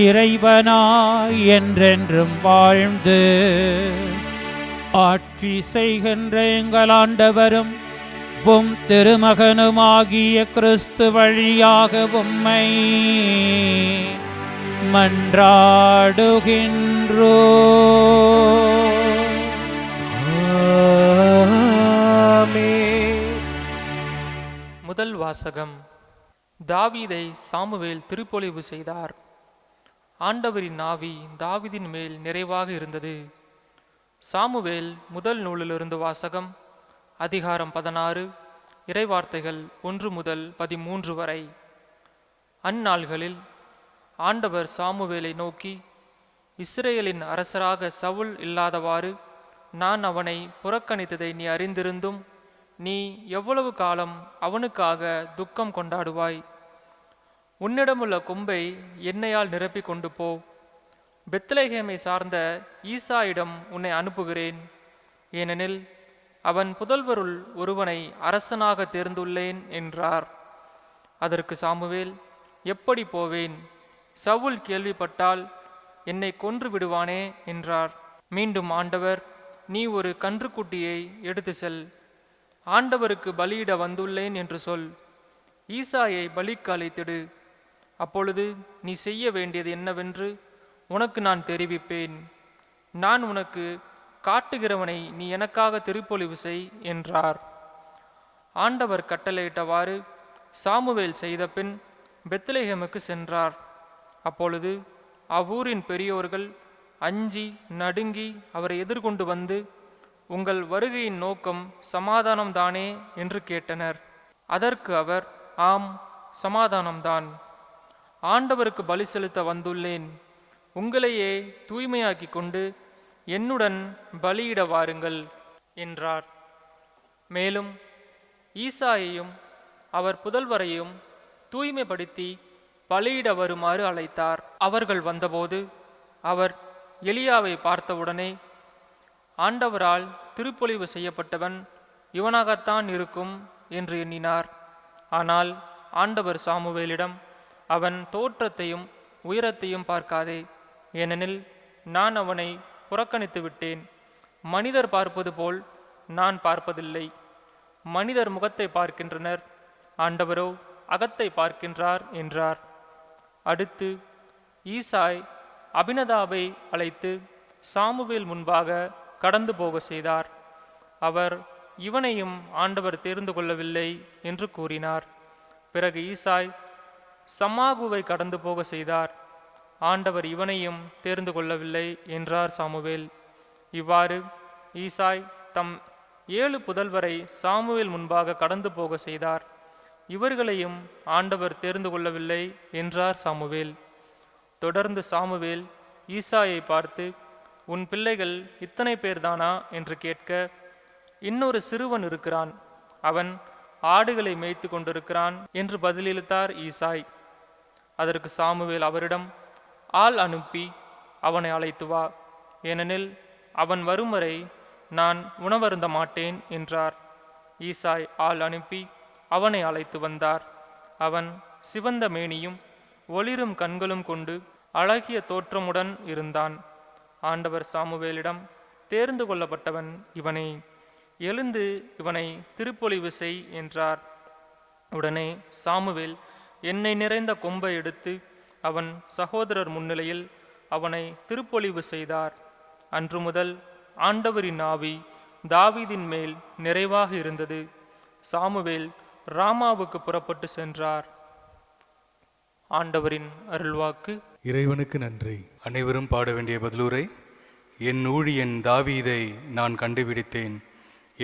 இறைவனாய் என்றென்றும் வாழ்ந்து ஆட்சி செய்கின்ற எங்கள் ஆண்டவரும் உம் திருமகனுமாகிய கிறிஸ்து வழியாக உம்மை மன்றாடுகின்றோ. முதல் வாசகம். தாவீதை சாமுவேல் திருப்பொழிவு செய்தார். ஆண்டவரின் ஆவி தாவீதின் மேல் நிறைவாக இருந்தது. சாமுவேல் முதல் நூலிலிருந்து வாசகம். அதிகாரம் 16, இறைவார்த்தைகள் 1 முதல் 13 வரை. அந்நாள்களில் ஆண்டவர் சாமுவேலை நோக்கி, இஸ்ரேலின் அரசராக சவுல் இல்லாதவாறு நான் அவனை புறக்கணித்ததை நீ அறிந்திருந்தும் நீ எவ்வளவு காலம் அவனுக்காக துக்கம் கொண்டாடுவாய்? உன்னிடமுள்ள கொம்பை எண்ணெயால் நிரப்பி கொண்டு போ. பெத்லகேமை சார்ந்த ஈசாயிடம் உன்னை அனுப்புகிறேன். ஏனெனில் அவன் புதல்வருள் ஒருவனை அரசனாக தேர்ந்துள்ளேன் என்றார். அதற்கு சாமுவேல், எப்படி போவேன்? சவுல் கேள்விப்பட்டால் என்னை கொன்று விடுவானே என்றார். மீண்டும் ஆண்டவர், நீ ஒரு கன்றுக்குட்டியை எடுத்து செல், ஆண்டவருக்கு பலியிட வந்துள்ளேன் என்று சொல். ஈசாயை பலிக்கு அழைத்திடு. அப்பொழுது நீ செய்ய வேண்டியது என்னவென்று உனக்கு நான் தெரிவிப்பேன். நான் உனக்கு காட்டுகிறவனை நீ எனக்காக திருப்பொழிவு செய் என்றார். ஆண்டவர் கட்டளையிட்டவாறு சாமுவேல் செய்த பின் பெத்லகேமுக்கு சென்றார். அப்பொழுது அவ்வூரின் பெரியோர்கள் அஞ்சி நடுங்கி அவரை எதிர்கொண்டு வந்து, உங்கள் வருகையின் நோக்கம் சமாதானம்தானே என்று கேட்டனர். அதற்கு அவர், ஆம், சமாதானம்தான். ஆண்டவருக்கு பலி செலுத்த வந்துள்ளேன். உங்களையே தூய்மையாக்கி கொண்டு என்னுடன் பலியிட வாருங்கள் என்றார். மேலும் ஈசாயையும் அவர் புதல்வரையும் தூய்மைப்படுத்தி பலியிட வருமாறு அழைத்தார். அவர்கள் வந்தபோது அவர் எலியாவை பார்த்தவுடனே, ஆண்டவரால் திருப்பொழிவு செய்யப்பட்டவன் இவனாகத்தான் இருக்கும் என்று எண்ணினார். ஆனால் ஆண்டவர் சாமுவேலிடம், அவன் தோற்றத்தையும் உயரத்தையும் பார்க்காதே, ஏனெனில் நான் அவனை புறக்கணித்து விட்டேன். மனிதர் பார்ப்பது போல் நான் பார்ப்பதில்லை. மனிதர் முகத்தை பார்க்கின்றனர், ஆண்டவரோ அகத்தை பார்க்கின்றார் என்றார். அடுத்து ஈசாய் அபினதாபை அழைத்து, சாமுவேல் முன்பாக கடந்து போக செய்தார். அவர், இவனையும் ஆண்டவர் தேர்ந்து கொள்ளவில்லை என்று கூறினார். பிறகு ஈசாய் சம்மாகுவை கடந்து போக செய்தார். ஆண்டவர் இவனையும் தேர்ந்து கொள்ளவில்லை என்றார் சாமுவேல். இவ்வாறு ஈசாய் தம் 7 புதல்வரை சாமுவேல் முன்பாக கடந்து போக செய்தார். இவர்களையும் ஆண்டவர் தேர்ந்து கொள்ளவில்லை என்றார் சாமுவேல். தொடர்ந்து சாமுவேல் ஈசாயை பார்த்து, உன் பிள்ளைகள் இத்தனை பேர்தானா என்று கேட்க, இன்னொரு சிறுவன் இருக்கிறான், அவன் ஆடுகளை மேய்த்து கொண்டிருக்கிறான் என்று பதிலளித்தார் ஈசாய். அதற்கு சாமுவேல் அவரிடம், ஆள் அனுப்பி அவனை அழைத்து வா, ஏனெனில் அவன் வரும் வரை நான் உணவருந்த மாட்டேன் என்றார். ஈசாய் ஆள் அனுப்பி அவனை அழைத்து வந்தார். அவன் சிவந்த மேனியும் ஒளிரும் கண்களும் கொண்டு அழகிய தோற்றமுடன் இருந்தான். ஆண்டவர் சாமுவேலிடம், தேர்ந்து கொள்ளப்பட்டவன் இவனே, எழுந்து இவனை திருப்பொழிவு செய் என்றார். உடனே சாமுவேல் எண்ணெய் நிறைந்த கொம்பை எடுத்து அவன் சகோதரர் முன்னிலையில் அவனை திருப்பொழிவு செய்தார். அன்று முதல் ஆண்டவரின் ஆவி தாவீதின் மேல் நிறைவாக இருந்தது. சாமுவேல் ராமாவுக்கு புறப்பட்டு சென்றார். ஆண்டவரின் அருள்வாக்கு. இறைவனுக்கு நன்றி. அனைவரும் பாட வேண்டிய பதிலுரை. என் ஊழியன் தாவீதை நான் கண்டுபிடித்தேன்,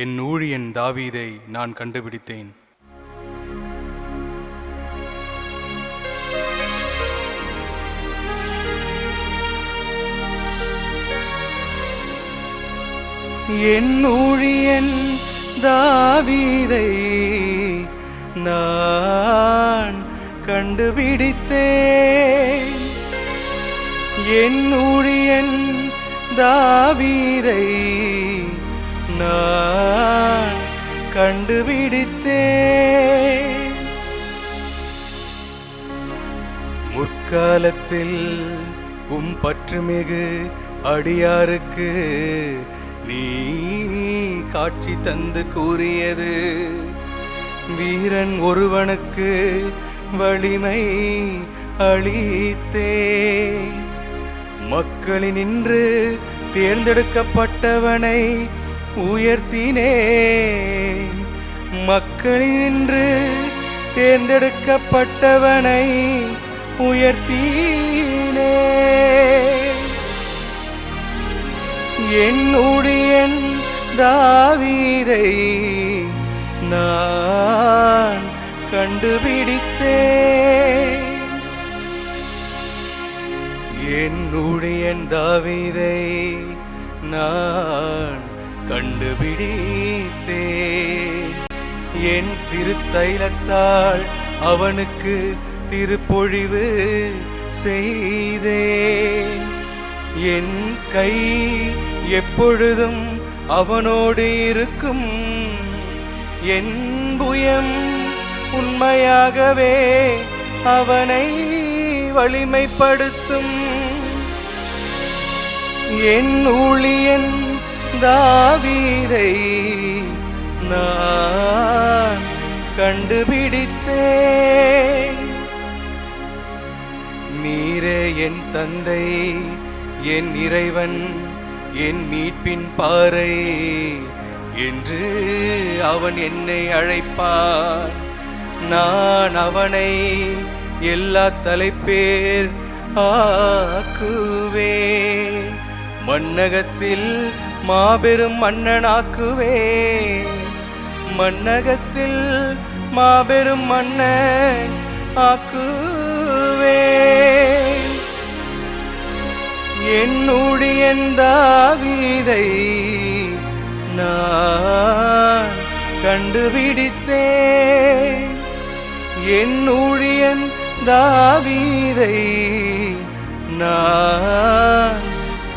என் ஊழியன் தாவீதை நான் கண்டுபிடித்தேன். என் ஊழியன் தாவீதை நான் கண்டுபிடித்தேன், என் ஊழியன் தாவீதை நான் கண்டுபிடித்தேன். முற்காலத்தில் பற்றுமிகு அடியாருக்கு நீ காட்சி தந்து கூறியது, வீரன் ஒருவனுக்கு வலிமை அளித்தே, மக்களினின்று தேர்ந்தெடுக்கப்பட்டவனை உயர்த்தினேன், மக்களினின்று தேர்ந்தெடுக்கப்பட்டவனை உயர்த்தினேன். என் ஊழியன் தாவீதை நான் கண்டுபிடித்தேன், என் ஊழியன் தாவீதை நான் கண்டுபிடித்தேன். என் திருத்தைலத்தால் அவனுக்கு திருப்பொழிவு செய்தேன், என் கை எப்பொழுதும் அவனோடு இருக்கும், என் புயம் உண்மையாகவே அவனை வலிமைப்படுத்தும். என் ஊழியன் தாவீதை நான் கண்டுபிடித்தேன். நீரே என் தந்தை, என் இறைவன், என் மீட்பின் பாறை என்று அவன் என்னை அழைப்பான். நான் அவனை எல்லா தலைப்பேர் ஆக்குவேன், மன்னகத்தில் மாபெரும் மன்னனாக்குவேன், மன்னகத்தில் மாபெரும் மன்னன் ஆக்குவேன். என் ஊழியன் தாவீதை நான் கண்டுபிடித்தேன், என் ஊழியன் தாவீதை நான்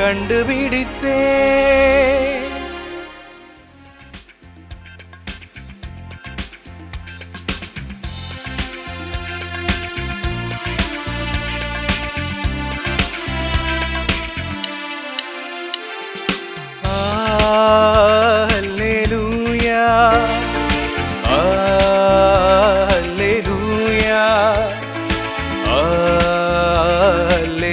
கண்டுபிடித்தேன். Alleluia, alleluia, alleluia.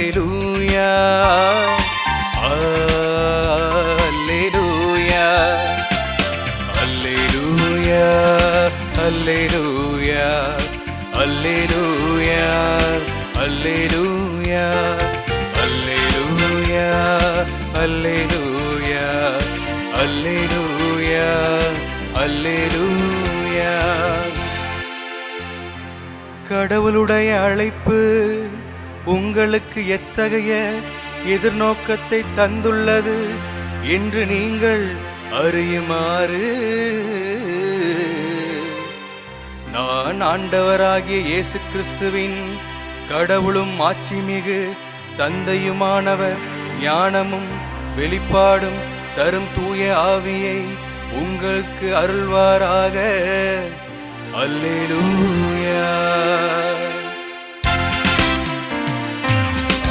கடவுளுடைய அழைப்பு உங்களுக்கு எத்தகைய எதிர்நோக்கத்தை தந்துள்ளது என்று நீங்கள் அறியுமாறு நான் ஆண்டவராகிய இயேசு கிறிஸ்துவின் கடவுளும் ஆட்சிமிகு தந்தையுமானவர் ஞானமும் வெளிப்பாடும் தரும் தூய ஆவியை உங்களுக்கு அருள்வாராக. அல்லேலூயா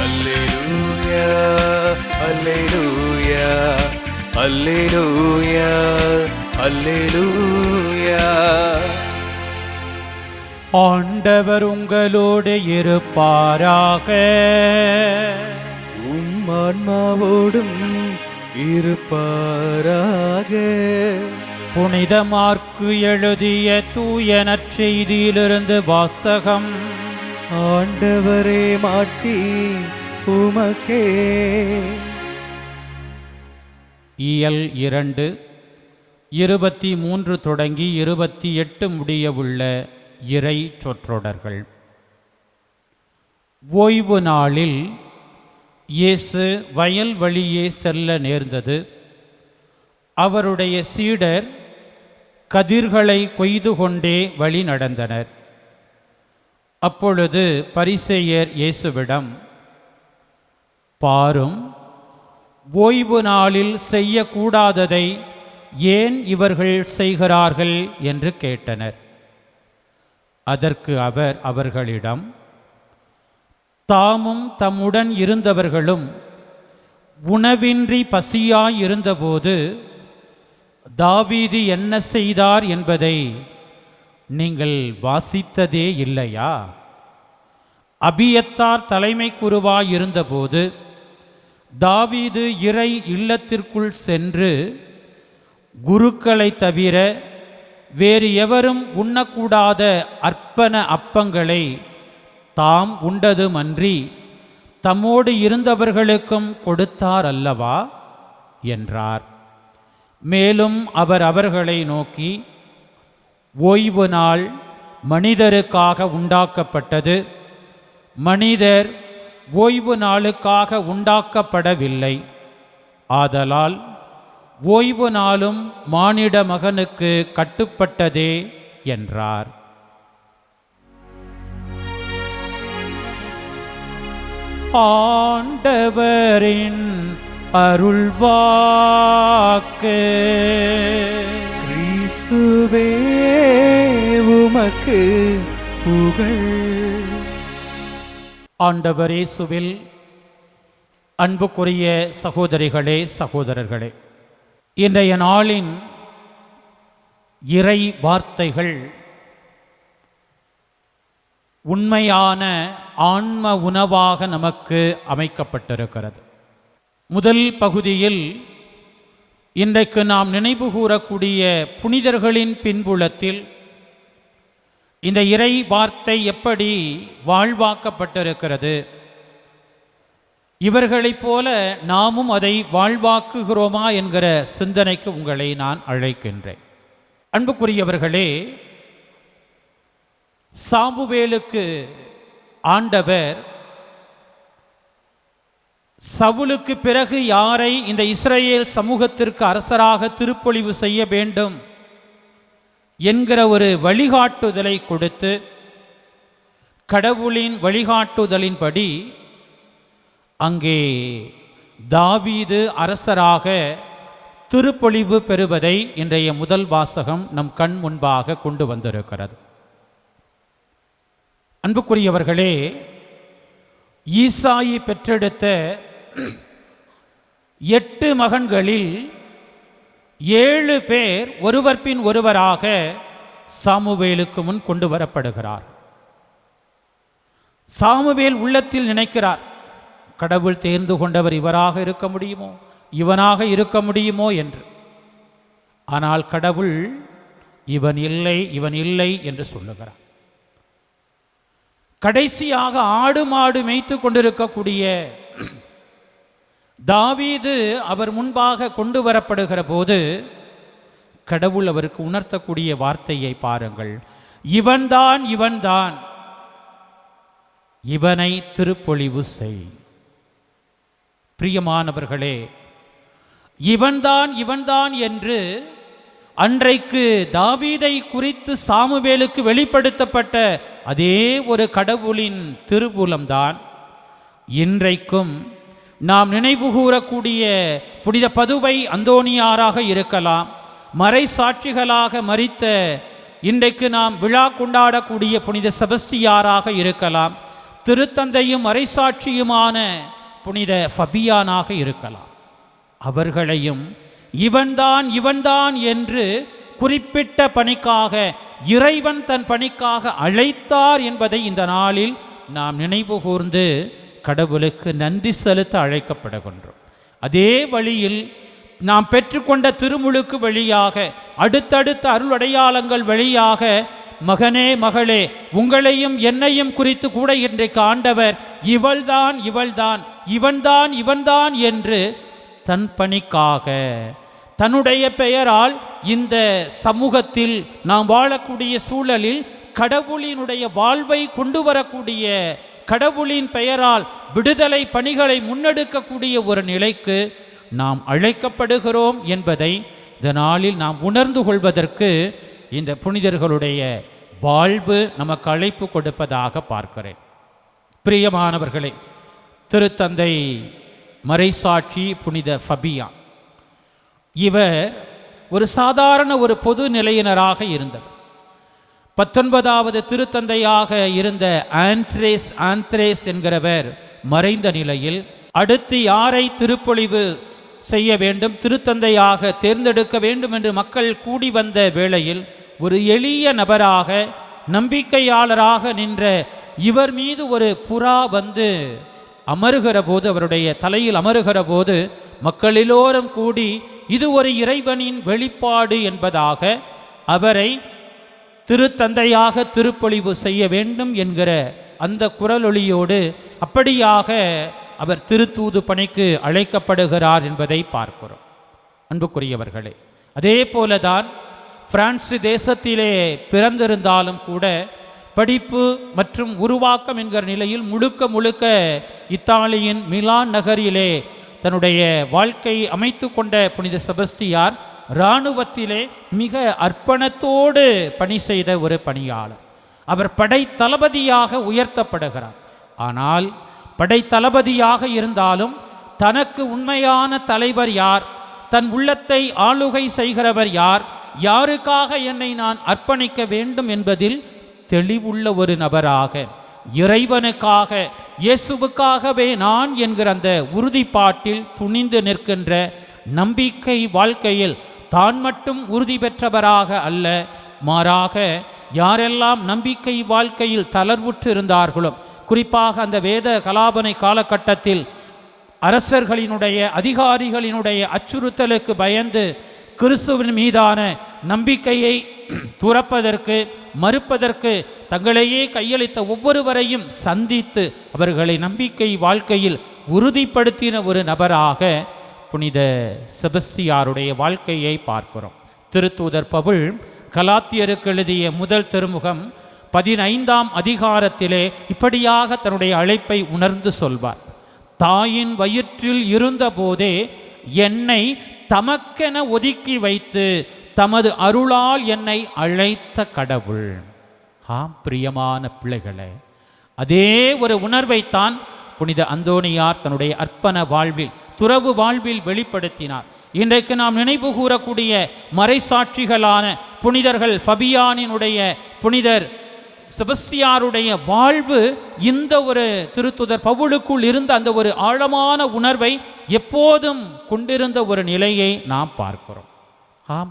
அல்லேலூயா அல்லேலூயா அல்லேலூயா அல்லேலூயா. ஆண்டவர் உங்களோடு இருப்பாராக. உம் ஆன்மாவோடும் இருப்பாராக. புனித மாற்கு எழுதிய தூய நற்செய்தியிலிருந்து வாசகம். ஆண்டவரே மாட்சி உமக்கே. இயல் 2 23 தொடங்கி 28 முடிய உள்ள இறை சொற்றொடர்கள். ஓய்வு நாளில் இயேசு வயல் வழியே செல்ல நேர்ந்தது. அவருடைய சீடர் கதிர்களை கொய்து கொண்டே வழி நடந்தனர். அப்பொழுது பரிசேயர் இயேசுவிடம், பாரும், ஓய்வு நாளில் செய்யக்கூடாததை ஏன் இவர்கள் செய்கிறார்கள் என்று கேட்டனர். அதற்கு அவர் அவர்களிடம், தாமும் தம்முடன் இருந்தவர்களும் உணவின்றி பசியாயிருந்தபோது தாவீது என்ன செய்தார் என்பதை நீங்கள் வாசித்ததே இல்லையா? அபியத்தார் தலைமை குருவாயிருந்தபோது தாவீது இறை இல்லத்திற்குள் சென்று குருக்களை தவிர வேறு எவரும் உண்ணக்கூடாத அர்ப்பண அப்பங்களை தாம் உண்டதுமன்றி தம்மோடு இருந்தவர்களுக்கும் கொடுத்தார் அல்லவா என்றார். மேலும் அவர் அவர்களை நோக்கி, ஓய்வு நாள் மனிதருக்காக உண்டாக்கப்பட்டது, மனிதர் ஓய்வு நாளுக்காக உண்டாக்கப்படவில்லை. ஆதலால் ஓய்வு நாளும் மானிட மகனுக்கு கட்டுப்பட்டதே என்றார். ஆண்டவரின் அருள்வாக்கு. கிறிஸ்துவே உமக்கு புகழ். ஆண்டவர் இயேசுவில் அன்புக்குரிய சகோதரிகளே, சகோதரர்களே, இன்றைய நாளின் இறை வார்த்தைகள் உண்மையான ஆன்ம உணவாக நமக்கு அமைக்கப்பட்டிருக்கிறது. முதல் பகுதியில் இன்றைக்கு நாம் நினைவு கூறக்கூடிய புனிதர்களின் பின்புலத்தில் இந்த இறை வார்த்தை எப்படி வாழ்வாக்கப்பட்டிருக்கிறது, இவர்களைப் போல நாமும் அதை வாழ்வாக்குகிறோமா என்கிற சிந்தனைக்கு உங்களை நான் அழைக்கின்றேன். அன்புக்குரியவர்களே, சாமுவேலுக்கு ஆண்டவர் சவுலுக்கு பிறகு யாரை இந்த இஸ்ரவேல் சமூகத்திற்கு அரசராக திருப்பொழிவு செய்ய வேண்டும் என்கிற ஒரு வழிகாட்டுதலை கொடுத்து, கடவுளின் வழிகாட்டுதலின்படி அங்கே தாவீது அரசராக திருப்பொழிவு பெறுவதை இன்றைய முதல் வாசகம் நம் கண் முன்பாக கொண்டு வந்திருக்கிறது. அன்புக்குரியவர்களே, ஈசாயி பெற்றெடுத்த 8 மகன்களில் 7 பேர் ஒருவர் பின் ஒருவராக சாமுவேலுக்கு முன் கொண்டு வரப்படுகிறார். சாமுவேல் உள்ளத்தில் நினைக்கிறார், கடவுள் தேர்ந்து கொண்டவர் இவராக இருக்க முடியுமோ, இவனாக இருக்க முடியுமோ என்று. ஆனால் கடவுள் இவன் இல்லை, இவன் இல்லை என்று சொல்லுகிறார். கடைசியாக ஆடு மாடு மேய்த்து கொண்டிருக்கக்கூடிய தாவீது அவர் முன்பாக கொண்டு வரப்படுகிற போது கடவுள் அவருக்கு உணர்த்தக்கூடிய வார்த்தையை பாருங்கள். இவன்தான், இவன்தான், இவனை திருப்பொழிவு செய். பிரியமானவர்களே, இவன்தான் என்று அன்றைக்கு தாவீதை குறித்து சாமுவேலுக்கு வெளிப்படுத்தப்பட்ட அதே ஒரு கடவுளின் திருவுளம்தான் இன்றைக்கும் நாம் நினைவு கூறக்கூடிய புனித பதுவை அந்தோணியாராக இருக்கலாம், மறை சாட்சிகளாக மரித்த இன்றைக்கு நாம் விழா கொண்டாடக்கூடிய புனித செபஸ்தியாராக இருக்கலாம், திருத்தந்தையும் மறைசாட்சியுமான புனித ஃபபியானாக இருக்கலாம். அவர்களையும் இவன்தான் என்று குறிப்பிட்ட பணிக்காக இறைவன் தன் பணிக்காக அழைத்தார் என்பதை இந்த நாளில் நாம் நினைவு கூர்ந்து கடவுளுக்கு நன்றி செலுத்த அழைக்கப்படுகின்றோம். அதே வழியில் நாம் பெற்றுக்கொண்ட திருமுழுக்கு வழியாக, அடுத்தடுத்த அருளடையாளங்கள் வழியாக, மகனே மகளே உங்களையும் என்னையும் குறித்து கூட இன்றைக்கு ஆண்டவர் இவன்தான் என்று தன் பணிக்காக தன்னுடைய பெயரால் இந்த சமூகத்தில் நாம் வாழக்கூடிய சூழலில் கடவுளினுடைய வாழ்வை கொண்டு வரக்கூடிய, கடவுளின் பெயரால் விடுதலை பணிகளை முன்னெடுக்கக்கூடிய ஒரு நிலைக்கு நாம் அழைக்கப்படுகிறோம் என்பதை இந்த நாளில் நாம் உணர்ந்து கொள்வதற்கு இந்த புனிதர்களுடைய வாழ்வு நமக்கு அழைப்பு கொடுப்பதாக பார்க்கிறேன். பிரியமானவர்களே, திருத்தந்தை மறைசாட்சி புனித ஃபபியா இவர் ஒரு சாதாரண ஒரு பொது நிலையினராக இருந்தவர். 19வது திருத்தந்தையாக இருந்த ஆந்த்ரேஸ் என்கிறவர் மறைந்த நிலையில் அடுத்து யாரை திருப்பொழிவு செய்ய வேண்டும், திருத்தந்தையாக தேர்ந்தெடுக்க வேண்டும் என்று மக்கள் கூடி வந்த வேளையில் ஒரு எளிய நபராக, நம்பிக்கையாளராக நின்ற இவர் மீது ஒரு புறா வந்து அமருகிற போது, அவருடைய தலையில் அமருகிற போது மக்கள் எல்லோரும் கூடி இது ஒரு இறைவனின் வெளிப்பாடு என்பதாக அவரை திருத்தந்தையாக திருப்பொழிவு செய்ய வேண்டும் என்கிற அந்த குரலொலியோடு அப்படியாக அவர் திருத்தூது பணிக்கு அழைக்கப்படுகிறார் என்பதை பார்க்கிறோம். அன்புக்குரியவர்களே, அதே போலதான் பிரான்ஸ் தேசத்திலே பிறந்திருந்தாலும் கூட படிப்பு மற்றும் உருவாக்கம் என்கிற நிலையில் முழுக்க இத்தாலியின் மிலான் நகரிலே தன்னுடைய வாழ்க்கை அமைத்து கொண்ட புனித செபஸ்தியார் இராணுவத்திலே மிக அர்ப்பணத்தோடு பணி செய்த ஒரு பணியாளர். அவர் படை தளபதியாக உயர்த்தப்படுகிறார். ஆனால் படை தளபதியாக இருந்தாலும் தனக்கு உண்மையான தலைவர் யார், தன் உள்ளத்தை ஆளுகை செய்கிறவர் யார், யாருக்காக என்னை நான் அர்ப்பணிக்க வேண்டும் என்பதில் தெளிவுள்ள ஒரு நபராக, இறைவனுக்காக, இயேசுவுக்காகவே நான் என்கிற அந்த உறுதிப்பாட்டில் துணிந்து நிற்கின்ற நம்பிக்கை வாழ்க்கையில் தான் மட்டும் உறுதி பெற்றவராக அல்ல, மாறாக யாரெல்லாம் நம்பிக்கை வாழ்க்கையில் தளர்வுற்று இருந்தார்களோ, குறிப்பாக அந்த வேத கலாபனை காலகட்டத்தில் அரசர்களினுடைய அதிகாரிகளினுடைய அச்சுறுத்தலுக்கு பயந்து கிறிஸ்துவின் மீதான நம்பிக்கையை துறப்பதற்கு மறுப்பதற்கு தங்களையே கையளித்த ஒவ்வொருவரையும் சந்தித்து அவர்களை நம்பிக்கை வாழ்க்கையில் உறுதிப்படுத்தின ஒரு நபராக புனித செபஸ்தியாருடைய வாழ்க்கையை பார்க்கிறோம். திருத்தூதர் பவுல் கலாத்தியருக்கு எழுதிய முதல் திருமுகம் 15ஆம் அதிகாரத்திலே இப்படியாக தன்னுடைய அழைப்பை உணர்ந்து சொல்வார். தாயின் வயிற்றில் இருந்தபோதே என்னை தமக்கென ஒதுக்கி வைத்து தமது அருளால் என்னை அழைத்த கடவுள். பிரியமான பிள்ளைகளே, அதே ஒரு உணர்வைத்தான் புனித அந்தோணியார் தன்னுடைய அர்ப்பண வாழ்வில், துறவு வாழ்வில் வெளிப்படுத்தினார். இன்றைக்கு நாம் நினைவு கூறக்கூடிய மறைசாட்சிகளான புனிதர்கள் ஃபபியானினுடைய, புனிதர் செபஸ்தியாருடைய வாழ்வு இந்த ஒரு திருத்துதர் பவுலுக்குள் இருந்த அந்த ஒரு ஆழமான உணர்வை எப்போதும் கொண்டிருந்த ஒரு நிலையை நாம் பார்க்கிறோம்.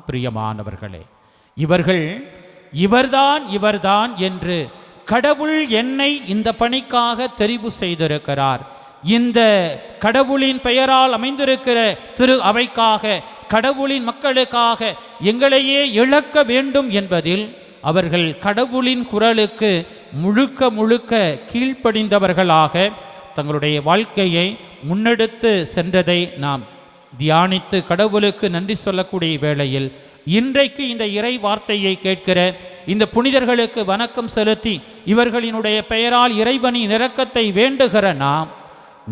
பிரியமானவர்களே, இவர்தான் என்று கடவுள் என்னை இந்த பணிக்காக தெரிவு செய்திருக்கிறார். இந்த கடவுளின் பெயரால் அமைந்திருக்கிற திரு அவைக்காக, கடவுளின் மக்களுக்காக எங்களையே இழக்க வேண்டும் என்பதில் அவர்கள் கடவுளின் குரலுக்கு முழுக்க கீழ்ப்படிந்தவர்களாக தங்களுடைய வாழ்க்கையை முன்னெடுத்து சென்றதை நாம் தியானித்து கடவுளுக்கு நன்றி சொல்லக்கூடிய வேளையில் இன்றைக்கு இந்த இறை வார்த்தையை கேட்கிற இந்த புனிதர்களுக்கு வணக்கம் செலுத்தி இவர்களினுடைய பெயரால் இறைவனின் இரக்கத்தை வேண்டுகிற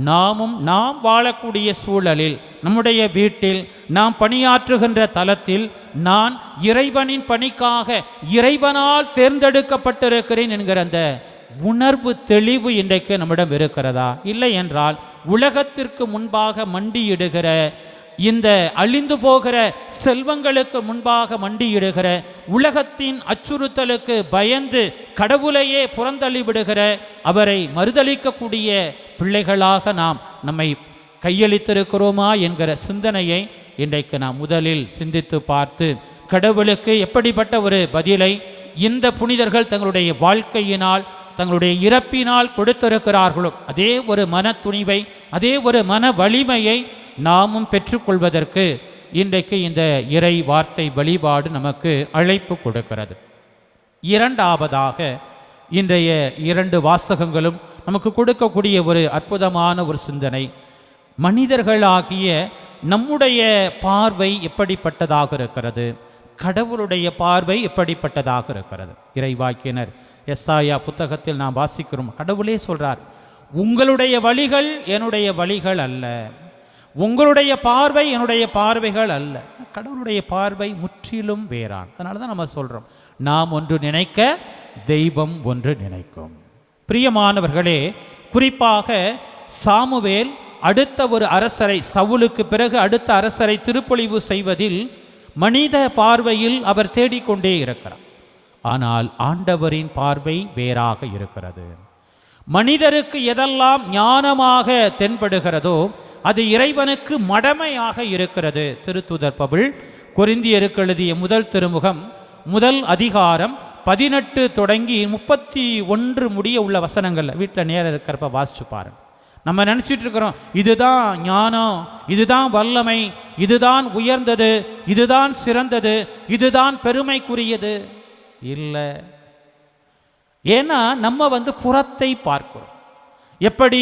நாமும் நாம் வாழக்கூடிய சூழலில், நம்முடைய வீட்டில், நாம் பணியாற்றுகின்ற தலத்தில் நான் இறைவனின் பணிக்காக இறைவனால் தேர்ந்தெடுக்கப்பட்டிருக்கிறேன் என்கிற அந்த உணர்வு தெளிவு இன்றைக்கு நம்மிடம் இருக்கிறதா? இல்லை என்றால் உலகத்திற்கு முன்பாக மண்டியிடுகிற, இந்த அழிந்து போகிற செல்வங்களுக்கு முன்பாக மண்டியிடுகிற, உலகத்தின் அச்சுறுத்தலுக்கு பயந்து கடவுளையே புறந்தள்ளி விடுகிற, அவரை மறுதளிக்கக்கூடிய பிள்ளைகளாக நாம் நம்மை கையளித்திருக்கிறோமா என்கிற சிந்தனையை இன்றைக்கு நாம் முதலில் சிந்தித்து பார்த்து, கடவுளுக்கு எப்படிப்பட்ட ஒரு பதிலை இந்த புனிதர்கள் தங்களுடைய வாழ்க்கையினால், தங்களுடைய இறப்பினால் கொடுத்திருக்கிறார்களோ அதே ஒரு மன துணிவை, அதே ஒரு மன வலிமையை நாமும் பெற்றுக்கொள்வதற்கு இன்றைக்கு இந்த இறை வார்த்தை வழிபாடு நமக்கு அழைப்பு கொடுக்கிறது. இரண்டாவதாக இன்றைய 2 வாசகங்களும் நமக்கு கொடுக்கக்கூடிய ஒரு அற்புதமான ஒரு சிந்தனை, மனிதர்களாகிய நம்முடைய பார்வை எப்படிப்பட்டதாக இருக்கிறது, கடவுளுடைய பார்வை எப்படிப்பட்டதாக இருக்கிறது. இறைவாக்கினர் எஸ்ஐயா புத்தகத்தில் நாம் வாசிக்கிறோம், கடவுளே சொல்றார், உங்களுடைய வழிகள் என்னுடைய வழிகள் அல்ல, உங்களுடைய பார்வை என்னுடைய பார்வைகள் அல்ல. கடவுளுடைய பார்வை முற்றிலும் வேறான். அதனால தான் நம்ம சொல்றோம், நாம் ஒன்று நினைக்க தெய்வம் ஒன்று நினைக்கும். பிரியமானவர்களே, குறிப்பாக சாமுவேல் அடுத்த ஒரு அரசரை, சவுலுக்கு பிறகு அடுத்த அரசரை திருப்பொழிவு செய்வதில் மனித பார்வையில் அவர் தேடிக்கொண்டே இருக்கிறார். ஆனால் ஆண்டவரின் பார்வை வேறாக இருக்கிறது. மனிதருக்கு எதெல்லாம் ஞானமாக தென்படுகிறதோ அது இறைவனுக்கு மடமையாக இருக்கிறது. திருத்தூதர் பவுல் கொரிந்தியருக்கு எழுதிய முதல் திருமுகம் முதல் அதிகாரம் 18 தொடங்கி 31 முடிய உள்ள வசனங்கள் வீட்டில் நேரம் இருக்கிறப்ப வாசிச்சு பாருங்க. நம்ம நினச்சிட்டு இருக்கிறோம், இதுதான் ஞானம், இதுதான் வல்லமை, இதுதான் உயர்ந்தது, இதுதான் சிறந்தது, இதுதான் பெருமைக்குரியது. இல்லை. ஏன்னா நம்ம புறத்தை பார்க்கிறோம். எப்படி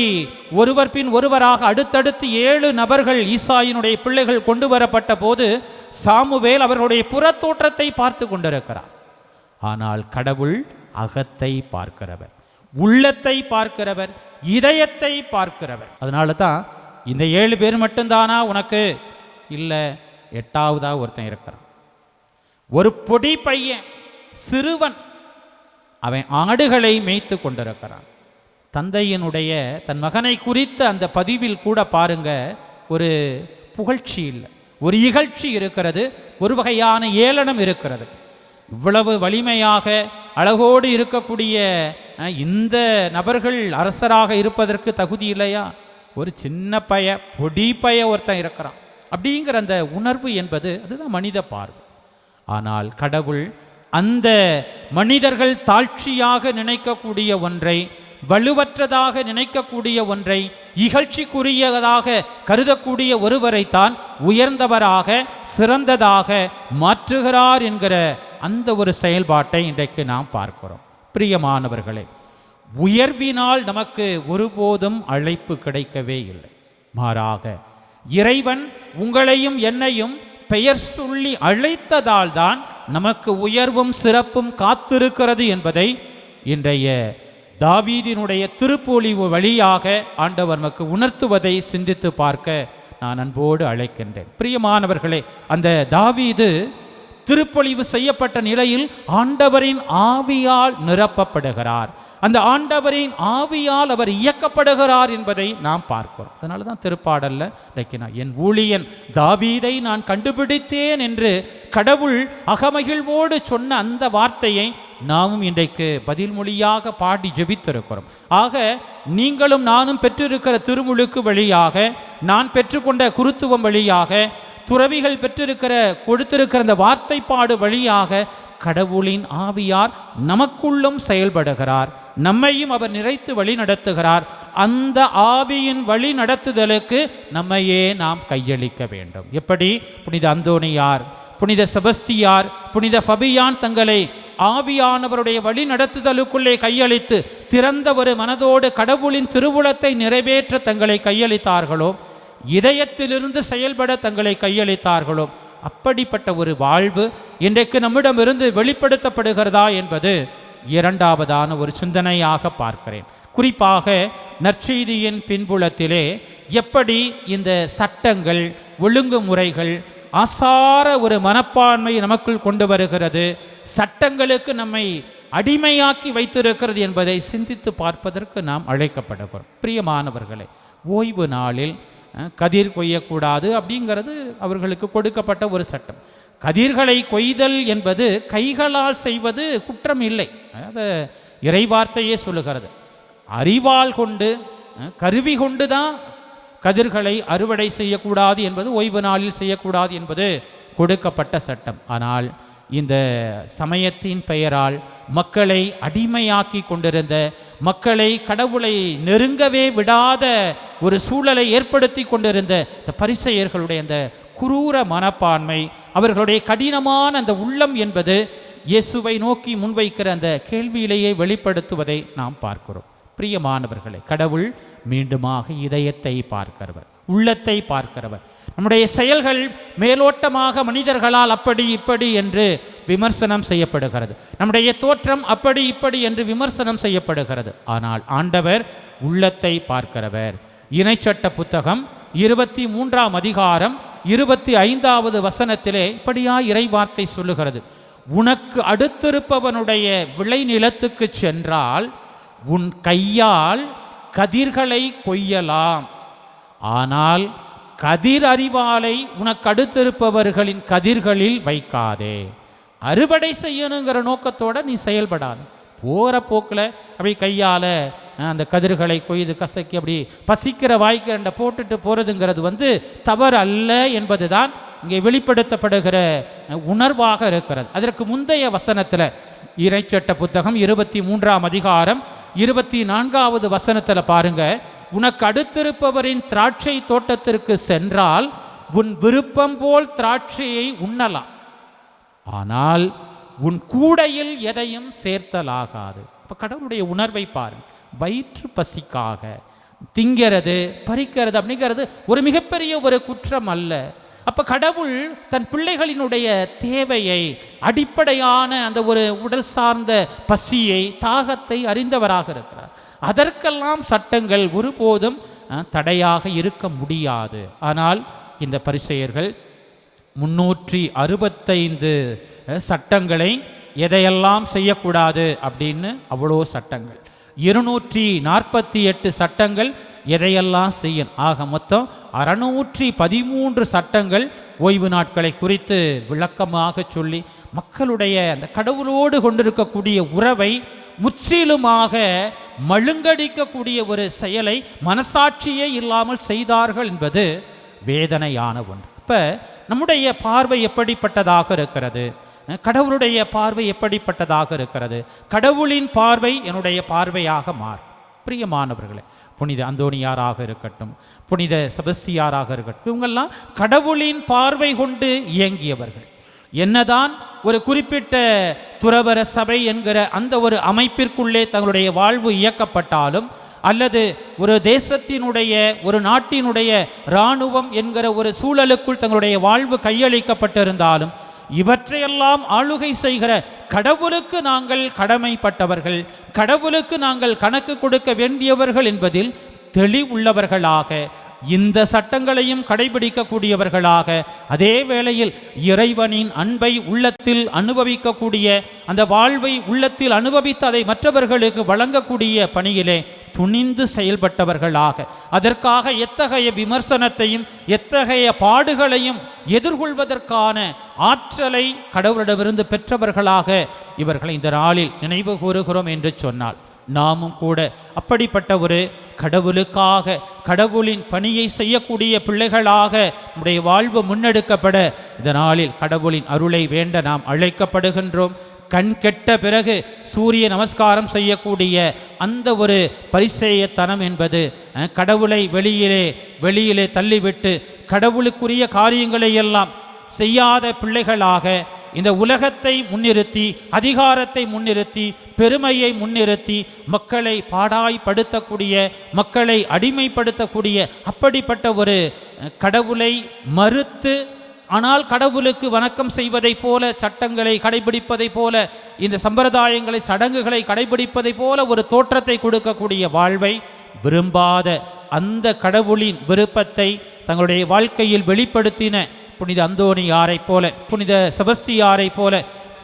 ஒருவர் பின் ஒருவராக அடுத்தடுத்து 7 நபர்கள் ஈசாயினுடைய பிள்ளைகள் கொண்டு வரப்பட்ட போது சாமுவேல் அவர்களுடைய புறத்தோற்றத்தை பார்த்து கொண்டிருக்கிறார். ஆனால் கடவுள் அகத்தை பார்க்கிறவர், உள்ளத்தை பார்க்கிறவர், இதயத்தை பார்க்கிறவர். அதனால தான் இந்த 7 பேர் மட்டும்தானா உனக்கு? இல்லை, 8ஆவதாக ஒருத்தன் இருக்கிறான். ஒரு பொடி பையன், சிறுவன், அவன் ஆடுகளை மேய்த்து கொண்டிருக்கிறான். தந்தையினுடைய தன் மகனை குறித்த அந்த பதிவில் கூட பாருங்க, ஒரு புகழ்ச்சி இல்லை, ஒரு இகழ்ச்சி இருக்கிறது, ஒரு வகையான ஏளனம் இருக்கிறது. இவ்வளவு வலிமையாக அழகோடு இருக்கக்கூடிய இந்த நபர்கள் அரசராக இருப்பதற்கு தகுதி இல்லையா? ஒரு சின்ன பொடி ஒருத்தன் இருக்கிறான் அப்படிங்கிற அந்த உணர்வு என்பது அதுதான் மனித பார்வை. ஆனால் கடவுள் அந்த மனிதர்கள் தாழ்ச்சியாக நினைக்கக்கூடிய ஒன்றை, வலுவற்றதாக நினைக்கக்கூடிய ஒன்றை, இகழ்ச்சிக்குரியதாக கருதக்கூடிய ஒருவரைத்தான் உயர்ந்தவராக, சிறந்ததாக மாற்றுகிறார் என்கிற அந்த ஒரு செயல்பாட்டை இன்றைக்கு நாம் பார்க்கிறோம். பிரியமானவர்களே, உயர்வினால் நமக்கு ஒருபோதும் அழைப்பு கிடைக்கவே இல்லை. மாறாக இறைவன் உங்களையும் என்னையும் பெயர் சொல்லி அழைத்ததால் தான் நமக்கு உயர்வும் சிறப்பும் காத்திருக்கிறது என்பதை இன்றைய தாவீதினுடைய திருப்பொழிவு வழியாக ஆண்டவர் நமக்கு உணர்த்துவதை சிந்தித்து பார்க்க நான் அன்போடு அழைக்கின்றேன். பிரியமானவர்களே, அந்த தாவீது திருப்பொழிவு செய்யப்பட்ட நிலையில் ஆண்டவரின் ஆவியால் நிரப்பப்படுகிறார். அந்த ஆண்டவரின் ஆவியால் அவர் இயக்கப்படுகிறார் என்பதை நாம் பார்க்கிறோம். அதனால தான் திருப்பாடல்ல என் ஊழியன் தாவீதை நான் கண்டுபிடித்தேன் என்று கடவுள் அகமகிழ்வோடு சொன்ன அந்த வார்த்தையை நாமும் இன்றைக்கு பதில் மொழியாக பாடி ஜெபித்திருக்கிறோம். ஆக நீங்களும் நானும் பெற்றிருக்கிற திருமுழுக்கு வழியாக, நான் பெற்றுக்கொண்ட குருத்துவம் வழியாக, துறவிகள் கொடுத்திருக்கிற அந்த வார்த்தைப்பாடு வழியாக கடவுளின் ஆவியார் நமக்குள்ளும் செயல்படுகிறார். நம்மையும் அவர் நிறைத்து வழி நடத்துகிறார். அந்த ஆவியின் வழி நடத்துதலுக்கு நம்மையே நாம் கையளிக்க வேண்டும். எப்படி புனித அந்தோனியார், புனித செபஸ்தியார், புனித ஃபபியான் தங்களை ஆவியானவருடைய வழி நடத்துதலுக்குள்ளே கையளித்து திறந்த ஒரு மனதோடு கடவுளின் திருவுளத்தை நிறைவேற்ற தங்களை கையளித்தார்களோ, இதயத்திலிருந்து செயல்பட தங்களை கையளித்தார்களோ, அப்படிப்பட்ட ஒரு வாழ்வு இன்றைக்கு நம்மிடமிருந்து வெளிப்படுத்தப்படுகிறதா என்பது இரண்டாவதான ஒரு சிந்தனையாக பார்க்கிறேன். குறிப்பாக நற்செய்தியின் பின்புலத்திலே எப்படி இந்த சட்டங்கள், ஒழுங்குமுறைகள், ஆசார ஒரு மனப்பான்மை நமக்குள் கொண்டு வருகிறது, சட்டங்களுக்கு நம்மை அடிமையாக்கி வைத்திருக்கிறது என்பதை சிந்தித்து பார்ப்பதற்கு நாம் அழைக்கப்படுகிறோம். பிரியமானவர்களே, ஓய்வு நாளில் கதிர் கொய்யக்கூடாது அப்படிங்கிறது அவர்களுக்கு கொடுக்கப்பட்ட ஒரு சட்டம். கதிர்களை கொய்தல் என்பது கைகளால் செய்வது குற்றம் இல்லை, அதை இறைவார்த்தையே சொல்லுகிறது. அறிவால் கொண்டு, கருவி கொண்டு தான் கதிர்களை அறுவடை செய்யக்கூடாது என்பது, ஓய்வு நாளில் செய்யக்கூடாது என்பது கொடுக்கப்பட்ட சட்டம். ஆனால் இந்த சமயத்தின் பெயரால் மக்களை அடிமையாக்கி கொண்டிருந்த, மக்களை கடவுளை நெருங்கவே விடாத ஒரு சூழலை ஏற்படுத்தி கொண்டிருந்த இந்த பரிசேயர்களுடைய அந்த குரூர மனப்பான்மை, அவர்களுடைய கடினமான அந்த உள்ளம் என்பது இயேசுவை நோக்கி முன்வைக்கிற அந்த கேள்வியிலேயே வெளிப்படுத்துவதை நாம் பார்க்கிறோம். பிரியமானவர்களே, கடவுள் மீண்டுமாக இதயத்தை பார்க்கிறவர், உள்ளத்தை பார்க்கிறவர். நம்முடைய செயல்கள் மேலோட்டமாக மனிதர்களால் அப்படி இப்படி என்று விமர்சனம் செய்யப்படுகிறது, நம்முடைய தோற்றம் அப்படி இப்படி என்று விமர்சனம் செய்யப்படுகிறது. ஆனால் ஆண்டவர் உள்ளத்தை பார்க்கிறவர். இணைச்சட்ட புத்தகம் 23ஆம் அதிகாரம் 25வது வசனத்திலே இப்படியா இறைவார்த்தை சொல்லுகிறது: உனக்கு அடுத்திருப்பவனுடைய விளைநிலத்துக்கு சென்றால் உன் கையால் கதிர்களை கொய்யலாம், ஆனால் கதிர் அறிவாலை உனக்கு அடுத்திருப்பவர்களின் கதிர்களில் வைக்காதே. அறுவடை செய்யணுங்கிற நோக்கத்தோடு நீ செயல்படாது. போகிற போக்கில் அப்படி கையால் அந்த கதிர்களை கொய்து கசக்கி அப்படி பசிக்கிற வாய்க்கு போட்டுட்டு போகிறதுங்கிறது தவறு அல்ல என்பது தான் இங்கே வெளிப்படுத்தப்படுகிற உணர்வாக இருக்கிறது. அதற்கு முந்தைய வசனத்தில், இறைச்சட்ட புத்தகம் 23ஆம் அதிகாரம் 24வது வசனத்தில் பாருங்க, உனக்கு அடுத்திருப்பவரின் திராட்சை தோட்டத்திற்கு சென்றால் உன் விருப்பம் போல் திராட்சையை உண்ணலாம், ஆனால் உன் கூடையில் எதையும் சேர்த்தலாகாது. இப்போ கடவுளுடைய உணர்வை பாருங்க. வயிற்று பசிக்காக திங்கிறது, பறிக்கிறது அப்படிங்கிறது ஒரு மிகப்பெரிய ஒரு குற்றம் அல்ல. அப்போ கடவுள் தன் பிள்ளைகளினுடைய தேவையை, அடிப்படையான அந்த ஒரு உடல் சார்ந்த பசியை, தாகத்தை அறிந்தவராக இருக்கிறார். அதற்கெல்லாம் சட்டங்கள் ஒருபோதும் தடையாக இருக்க முடியாது. ஆனால் இந்த பரிசேயர்கள் 365 சட்டங்களை, எதையெல்லாம் செய்யக்கூடாது அப்படின்னு அவ்வளோ சட்டங்கள், 248 சட்டங்கள் எதையெல்லாம் செய்யணும், ஆக மொத்தம் 613 சட்டங்கள் ஓய்வு நாட்களை குறித்து விளக்கமாக சொல்லி மக்களுடைய அந்த கடவுளோடு கொண்டிருக்கக்கூடிய உறவை முற்றிலுமாக மழுங்கடிக்கக்கூடிய ஒரு செயலை மனசாட்சியே இல்லாமல் செய்தார்கள் என்பது வேதனையான ஒன்று. இப்போ நம்முடைய பார்வை எப்படிப்பட்டதாக இருக்கிறது? கடவுளுடைய பார்வை எப்படிப்பட்டதாக இருக்கிறது? கடவுளின் பார்வை என்னுடைய பார்வையாக மாறும். பிரியமானவர்களே, புனித அந்தோனியாராக இருக்கட்டும், புனித செபஸ்தியாராக இருக்கட்டும், இவங்கெல்லாம் கடவுளின் பார்வை கொண்டு இயங்கியவர்கள். என்னதான் ஒரு குறிப்பிட்ட துறவர சபை என்கிற அந்த ஒரு அமைப்பிற்குள்ளே தங்களுடைய வாழ்வு இயக்கப்பட்டாலும், அல்லது ஒரு தேசத்தினுடைய, ஒரு நாட்டினுடைய இராணுவம் என்கிற ஒரு சூழலுக்குள் தங்களுடைய வாழ்வு கையளிக்கப்பட்டிருந்தாலும், இவற்றையெல்லாம் ஆளுகை செய்கிற கடவுளுக்கு நாங்கள் கடமைப்பட்டவர்கள், கடவுளுக்கு நாங்கள் கணக்கு கொடுக்க வேண்டியவர்கள் என்பதில் தெளிவுள்ளவர்களாக, இந்த சட்டங்களையும் கடைபிடிக்கக்கூடியவர்களாக, அதே வேளையில் இறைவனின் அன்பை உள்ளத்தில் அனுபவிக்கக்கூடிய, அந்த வாழ்வை உள்ளத்தில் அனுபவித்து அதை மற்றவர்களுக்கு வழங்கக்கூடிய பணியிலே துணிந்து செயல்பட்டவர்களாக, அதற்காக எத்தகைய விமர்சனத்தையும் எத்தகைய பாடுகளையும் எதிர்கொள்வதற்கான ஆற்றலை கடவுளிடமிருந்து பெற்றவர்களாக இவர்களை இந்த நாளில் நினைவு கூறுகிறோம் என்று சொன்னால், நாமும் கூட அப்படிப்பட்ட ஒரு கடவுளுக்காக, கடவுளின் பணியை செய்யக்கூடிய பிள்ளைகளாக நம்முடைய வாழ்வு முன்னெடுக்கப்பட இந்த நாளில் கடவுளின் அருளை வேண்ட நாம் அழைக்கப்படுகின்றோம். கண் கெட்ட பிறகு சூரிய நமஸ்காரம் செய்யக்கூடிய அந்த ஒரு பரிசேயத்தனம் என்பது, கடவுளை வெளியிலே தள்ளிவிட்டு கடவுளுக்குரிய காரியங்களை எல்லாம் செய்யாத பிள்ளைகளாக, இந்த உலகத்தை முன்னிறுத்தி, அதிகாரத்தை முன்னிறுத்தி, பெருமையை முன்னிறுத்தி மக்களை பாடாய்படுத்தக்கூடிய, மக்களை அடிமைப்படுத்தக்கூடிய அப்படிப்பட்ட ஒரு கடவுளை மறுத்து ஆனால் கடவுளுக்கு வணக்கம் செய்வதைப் போல, சட்டங்களை கடைபிடிப்பதைப் போல, இந்த சம்பிரதாயங்களை சடங்குகளை கடைபிடிப்பதைப் போல ஒரு தோற்றத்தை கொடுக்கக்கூடிய வாழ்வை விரும்பாத அந்த கடவுளின் விருப்பத்தை தங்களுடைய வாழ்க்கையில் வெளிப்படுத்தின புனித அந்தோணியாரைப் போல, புனித செபஸ்தியாரைப் போல,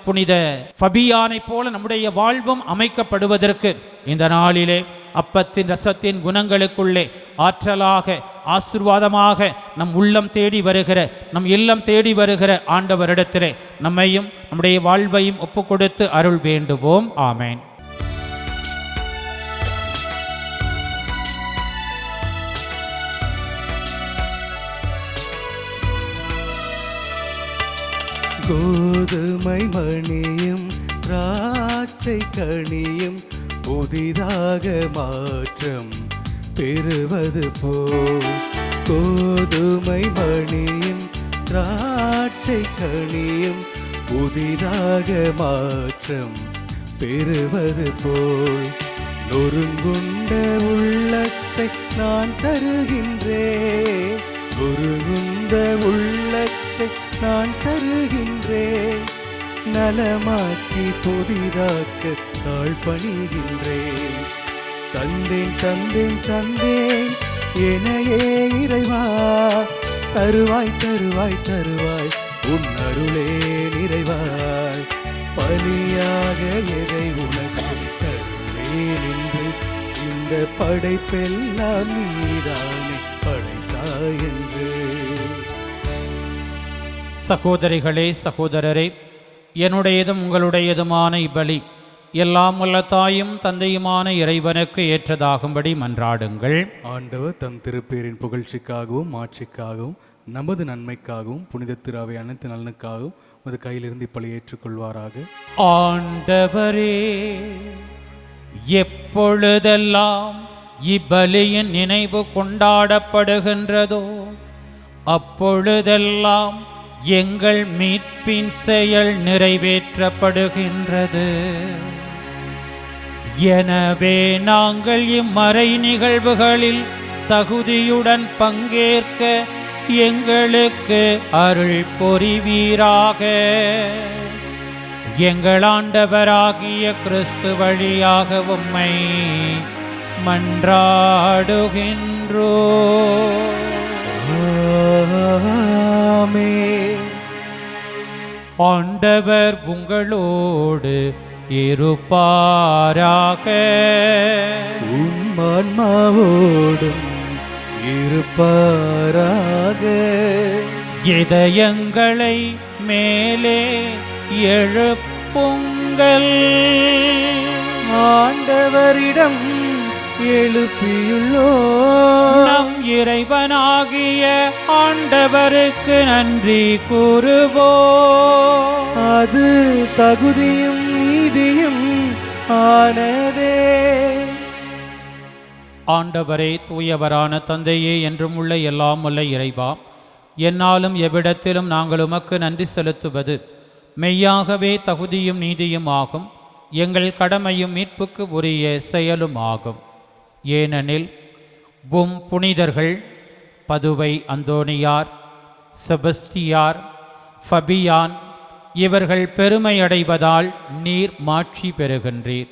புனித ஃபபியானைப் போல நம்முடைய வாழ்வும் அமைக்கப்படுவதற்கு இந்த நாளிலே அப்பத்தின் ரசத்தின் குணங்களுக்குள்ளே ஆற்றலாக ஆசீர்வாதமாக நம் உள்ளம் தேடி வருகிற, நம் இல்லம் தேடி வருகிற ஆண்டவரிடத்திலே நம்மையும் நம்முடைய வாழ்வையும் ஒப்புக் கொடுத்து அருள் வேண்டுவோம். ஆமேன். கோதுமை மணியும் திராட்சை கனியும் புதிதாக மாற்றம் பெறுவது போல், கோதுமை மணியும் திராட்சை கனியும் புதிதாக மாற்றம் பெறுவது போல், நொறுங்குண்ட உள்ளத்தை நான் தருகின்றேன், நொறுங்குண்ட உள்ளத்தை நான் தருகின்றேன், நலமாக்கி புதிதாக்க தாழ்பணிகின்றேன். தந்தேன் தந்தேன் தந்தேன் எனையே இறைவா, தருவாய் தருவாய் தருவாய் உன் அருளே நிறைவாய், பலியாக எதை உனக்கு தருவேன் என்று இந்த படைப்பெல்லாம் நீதானே படைத்தாய் என்று. சகோதரிகளே, சகோதரரே, என்னுடையதும் உங்களுடையதுமான இப்பலி எல்லாம் வல்ல தாயும் தந்தையுமான இறைவனுக்கு ஏற்றதாகும்படி மன்றாடுங்கள். ஆண்டவர் தம் திருப்பேரின் புகழ்ச்சிக்காகவும் ஆட்சிக்காகவும் நமது நன்மைக்காகவும் புனித திராவை அனைத்து நலனுக்காகவும் உமது கையிலிருந்து இப்பலி ஏற்றுக்கொள்வாராக. ஆண்டவரே, எப்பொழுதெல்லாம் இப்பலியின் நினைவு கொண்டாடப்படுகின்றதோ அப்பொழுதெல்லாம் எங்கள் மீட்பின் செயல் நிறைவேற்றப்படுகின்றது. எனவே நாங்கள் இம்மறை நிகழ்வுகளில் தகுதியுடன் பங்கேற்க எங்களுக்கு அருள் புரிவீராக. எங்கள் ஆண்டவராகிய கிறிஸ்து வழியாக உம்மை மன்றாடுகின்றோம். ஆண்டவர் உங்களோடு இருப்பாராக. உம் ஆன்மாவோடும் இருப்பாராக. இதயங்களை மேலே எழுப்புங்கள். ஆண்டவரிடம் எழுப்பியுள்ளோம். நம் இறைவனாகிய ஆண்டவருக்கு நன்றி கூறுவோம். அது தகுதியும் நீதியும் ஆனதே. ஆண்டவரே, தூயவரான தந்தையே, என்றும் உள்ள எல்லாம் உள்ள இறைவா, என்னாலும் எவ்விடத்திலும் நாங்கள் உமக்கு நன்றி செலுத்துவது மெய்யாகவே தகுதியும் நீதியும் ஆகும். எங்கள் கடமையும் மீட்புக்கு உரிய செயலும் ஆகும். ஏனெனில் உம் புனிதர்கள் பதுவை அந்தோணியார், செபஸ்தியார், ஃபபியான் இவர்கள் பெருமையடைவதால் நீர் மாட்சி பெறுகின்றீர்.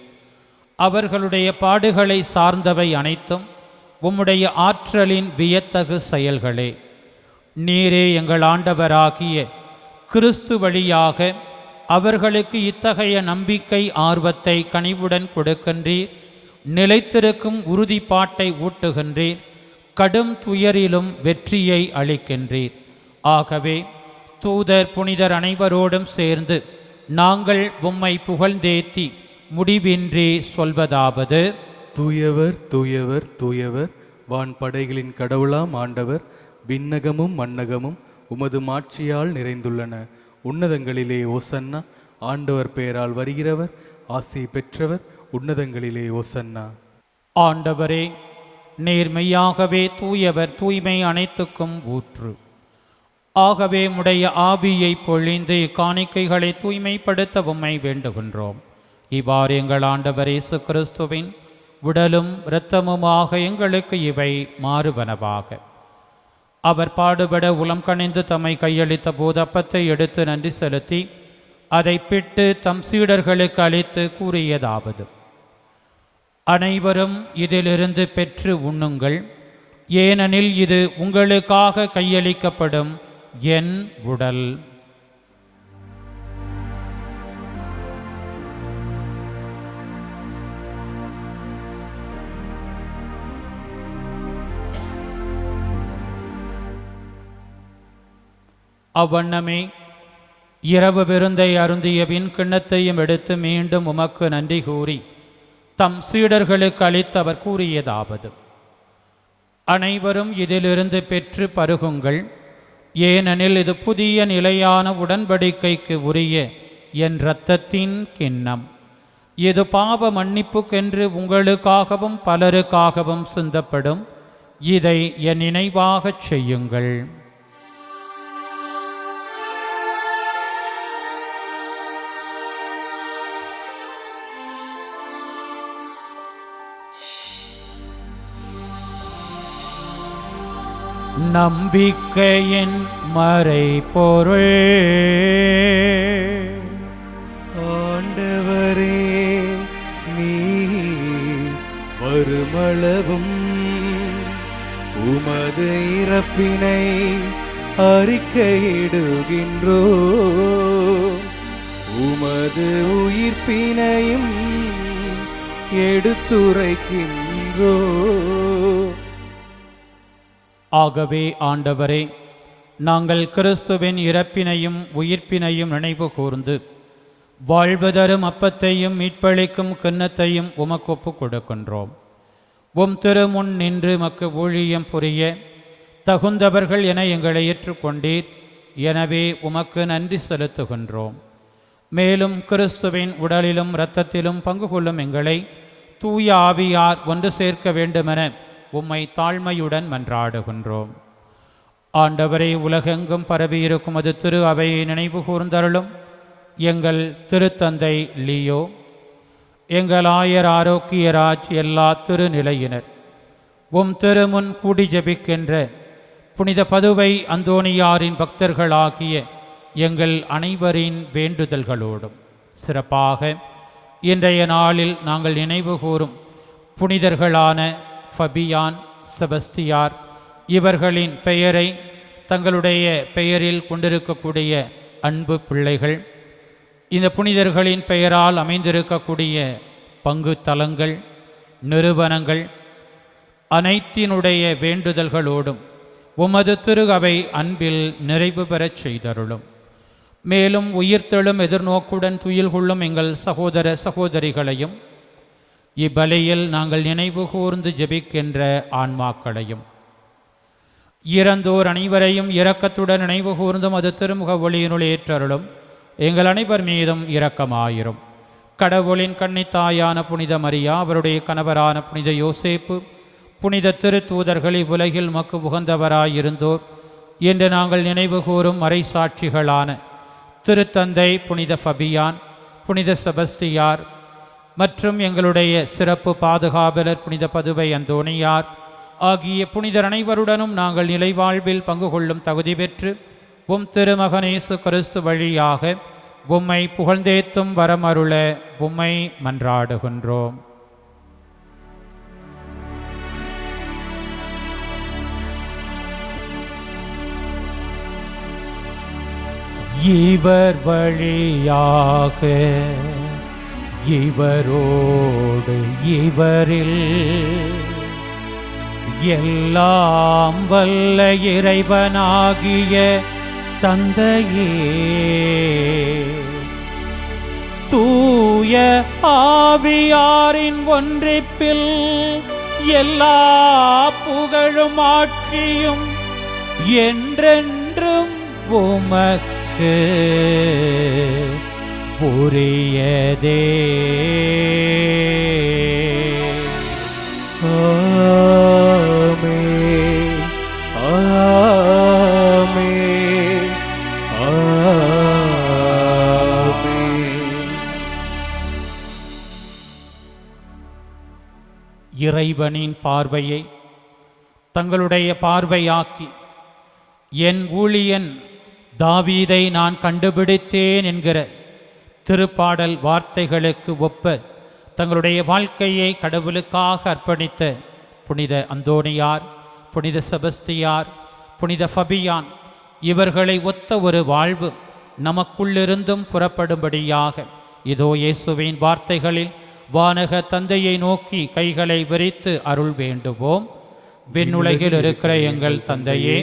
அவர்களுடைய பாடுகளை சார்ந்தவை அனைத்தும் உம்முடைய ஆற்றலின் வியத்தகு செயல்களே. நீரே எங்கள் ஆண்டவராகிய கிறிஸ்து வழியாக அவர்களுக்கு இத்தகைய நம்பிக்கை ஆர்வத்தை கனிவுடன் கொடுக்கின்றீர். நிலைத்திருக்கும் உறுதிப்பாட்டை ஊட்டுகின்றீர். கடும் துயரிலும் வெற்றியை அளிக்கின்றீர். ஆகவே தூதர் புனிதர் அனைவரோடும் சேர்ந்து நாங்கள் உம்மை புகழ்ந்தேத்தி முடிவின்றி சொல்வதாவது: தூயவர் தூயவர் தூயவர், வான் படைகளின் கடவுளாம் ஆண்டவர், விண்ணகமும் மண்ணகமும் உமது மாட்சியால் நிறைந்துள்ளன. உன்னதங்களிலே ஓசன்னா. ஆண்டவர் பெயரால் வருகிறவர் ஆசி பெற்றவர். உன்னதங்களிலே ஓசன்னா. ஆண்டவரே, நீர் மெய்யாகவே தூயவர், தூய்மை அனைத்துக்கும் ஊற்று. ஆகவே உம்முடைய ஆவியை பொழிந்து காணிக்கைகளை தூய்மைப்படுத்த உம்மை வேண்டுகின்றோம். இவ்வாறு எங்கள் ஆண்டவர் இயேசு கிறிஸ்துவின் உடலும் இரத்தமுமாக எங்களுக்கு இவை மாறுவனவாக. அவர் பாடுபட உளம் கனிந்து தம்மை கையளித்த போது அப்பத்தை எடுத்து நன்றி செலுத்தி அதை பிட்டு தம் சீடர்களுக்கு அளித்து கூறியதாவது: அனைவரும் இதிலிருந்து பெற்று உண்ணுங்கள், ஏனெனில் இது உங்களுக்காக கையளிக்கப்படும் என் உடல். அவ்வண்ணமே இரவு விருந்தை அருந்தியபின் கிண்ணத்தையும் எடுத்து மீண்டும் உமக்கு நன்றி கூறி தம் சீடர்களுக்கு அளித்து அவர் கூறியதாவது: அனைவரும் இதிலிருந்து பெற்று பருகுங்கள், ஏனெனில் இது புதிய நிலையான உடன்படிக்கைக்கு உரிய என் இரத்தத்தின் கிண்ணம். இது பாவ மன்னிப்புக்கென்று உங்களுக்காகவும் பலருக்காகவும் சிந்தப்படும். இதை என் நினைவாகச் செய்யுங்கள். நம்பிக்கையின் மறைபொருள். ஆண்டவரே, நீ வருமளவும் உமது இறப்பினை அறிக்கையிடுகின்றோ, உமது உயிர்ப்பினையும் எடுத்துரைக்கின்றோ. ஆகவே ஆண்டவரே, நாங்கள் கிறிஸ்துவின் இறப்பினையும் உயிர்ப்பினையும் நினைவு கூர்ந்து வாழ்வதரும் அப்பத்தையும் மீட்பளிக்கும் கிண்ணத்தையும் உமக்கு ஒப்புக் கொடுக்கின்றோம். உம் திருமுன் நின்று மக்கு ஊழியம் புரிய தகுந்தவர்கள் என எங்களை ஏற்றுக்கொண்டீர். எனவே உமக்கு நன்றி செலுத்துகின்றோம். மேலும் கிறிஸ்துவின் உடலிலும் இரத்தத்திலும் பங்கு கொள்ளும் எங்களை தூய ஆவியார் ஒன்று சேர்க்க வேண்டுமென உம்மை தாழ்மையுடன் மன்றாடுகின்றோம். ஆண்டவரை, உலகெங்கும் பரவியிருக்கும் அது திரு அவையை நினைவு கூர்ந்தருளும். எங்கள் திருத்தந்தை லியோ, எங்கள் ஆயர் ஆரோக்கியராஜ், எல்லா திருநிலையினர், உம் திருமுன் கூடி ஜெபிக்கின்ற புனித பதுவை அந்தோணியாரின் பக்தர்களாகிய எங்கள் அனைவரின் வேண்டுதல்களோடும் சிறப்பாக இன்றைய நாளில் நாங்கள் நினைவு கூறும் புனிதர்களான ஃபபியான், செபஸ்தியார் இவர்களின் பெயரை தங்களுடைய பெயரில் கொண்டிருக்கக்கூடிய அன்பு பிள்ளைகள், இந்த புனிதர்களின் பெயரால் அமைந்திருக்கக்கூடிய பங்கு தலங்கள், நிறுவனங்கள் அனைத்தினுடைய வேண்டுதல்களோடும் உமது திரு அவை அன்பில் நிறைவு பெறச் செய்தருளும். மேலும் உயிர்த்தெழும் எதிர்நோக்குடன் துயில் கொள்ளும் எங்கள் சகோதர சகோதரிகளையும் இப்பலியில் நாங்கள் நினைவு கூர்ந்து ஜெபிக்கின்ற ஆன்மாக்களையும் இறந்தோர் அனைவரையும் இரக்கத்துடன் நினைவு கூர்ந்தும் அது திருமுக ஒளியினுள் ஏற்றருளும். எங்கள் அனைவர் மீதும் இரக்கமாயிரும். கடவுளின் கன்னித்தாயான புனித மரியா, அவருடைய கணவரான புனித யோசேப்பு, புனித திருத்தூதர்கள் இவ்வுலகில் மக்கு உகந்தவராயிருந்தோர் என்று நாங்கள் நினைவு கூறும் மறைசாட்சிகளான திருத்தந்தை புனித ஃபபியான், புனித செபஸ்தியார் மற்றும் எங்களுடைய சிறப்பு பாதுகாவலர் புனித பதுவை அந்தோணியார் ஆகிய புனிதர் அனைவருடனும் நாங்கள் நிலைவாழ்வில் பங்கு கொள்ளும் தகுதி பெற்று உம் திருமகனேசு கிறிஸ்து வழியாக உம்மை புகழ்ந்தேத்தும் வரமருள உம்மை மன்றாடுகின்றோம். இவர் வழியாக இவரோடு இவரில் எல்லாம் வல்ல இறைவனாகிய தந்தையே, தூய ஆவியாரின் ஒன்றிப்பில் எல்லா புகழும் ஆட்சியும் என்றென்றும் உமக்கு புரியதே. ஆமென், ஆமென், ஆமென். இறைவனின் பார்வையை தங்களுடைய பார்வையாக்கி என் ஊழியன் தாவீதை நான் கண்டுபிடித்தேன் என்கிற திருப்பாடல் வார்த்தைகளுக்கு ஒப்ப தங்களுடைய வாழ்க்கையை கடவுளுக்காக அர்ப்பணித்த புனித அந்தோணியார், புனித செபஸ்தியார், புனித ஃபபியான் இவர்களை ஒத்த ஒரு வாழ்வு நமக்குள்ளிருந்தும் புறப்படும்படியாக இதோ இயேசுவின் வார்த்தைகளில் வானக தந்தையை நோக்கி கைகளை விரித்து அருள் வேண்டுவோம். விண்ணுலகில் இருக்கிற எங்கள் தந்தையே,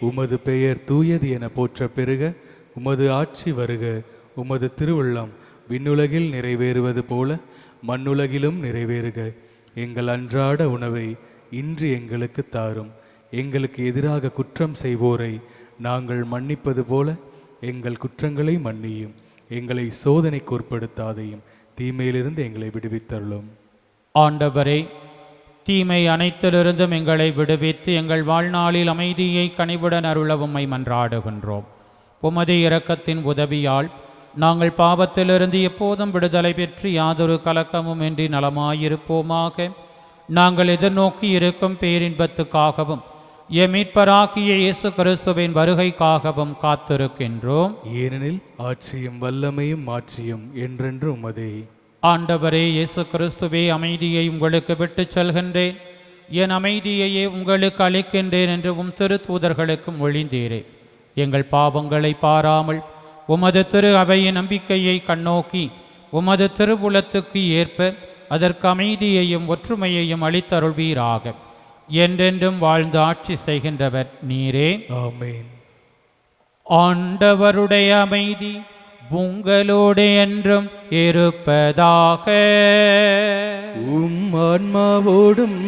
உமது பெயர் தூயது என போற்ற பெருக, உமது ஆட்சி வருக, உமது திருவுள்ளம் விண்ணுலகில் நிறைவேறுவது போல மண்ணுலகிலும் நிறைவேறுக. எங்கள் அன்றாட உணவை இன்று எங்களுக்கு தாரும். எங்களுக்கு எதிராக குற்றம் செய்வோரை நாங்கள் மன்னிப்பது போல எங்கள் குற்றங்களை மன்னியும். எங்களை சோதனைக்கு உட்படுத்தாதையும், தீமையிலிருந்து எங்களை விடுவித்தருளும். ஆண்டவரே, தீமை அனைத்திலிருந்தும் எங்களை விடுவித்து எங்கள் வாழ்நாளில் அமைதியை கனிவுடன் அருளவும்மை மன்றாடுகின்றோம். உமது இரக்கத்தின் உதவியால் நாங்கள் பாவத்திலிருந்து எப்போதும் விடுதலை பெற்று யாதொரு கலக்கமும் இன்றி நலமாயிருப்போமாக. நாங்கள் எதிர்நோக்கி இருக்கும் பேரின்பத்துக்காகவும் எம் மீட்பராகிய இயேசு கிறிஸ்துவின் வருகைக்காகவும் காத்திருக்கின்றோம். ஏனெனில் ஆட்சியும் வல்லமையும் மாட்சியும் என்றென்று உமதே. ஆண்டவரே இயேசு கிறிஸ்துவே, அமைதியை உங்களுக்கு விட்டுச் செல்கின்றேன், என் அமைதியையே உங்களுக்கு அளிக்கின்றேன் என்று உம் திருத்தூதர்களுக்கு மொழிந்தீரே. எங்கள் பாவங்களை பாராமல் உமது திரு அவையின் நம்பிக்கையை கண்ணோக்கி உமது திருவுளத்துக்கு ஏற்ப அதற்கு அமைதியையும் ஒற்றுமையையும் அளித்தருள்வீராக. என்றென்றும் வாழ்ந்து ஆட்சி செய்கின்றவர் நீரே. ஆமென். ஆண்டவருடைய அமைதி உங்களோடு என்றும் இருப்பதாக. உம் ஆன்மாவோடும்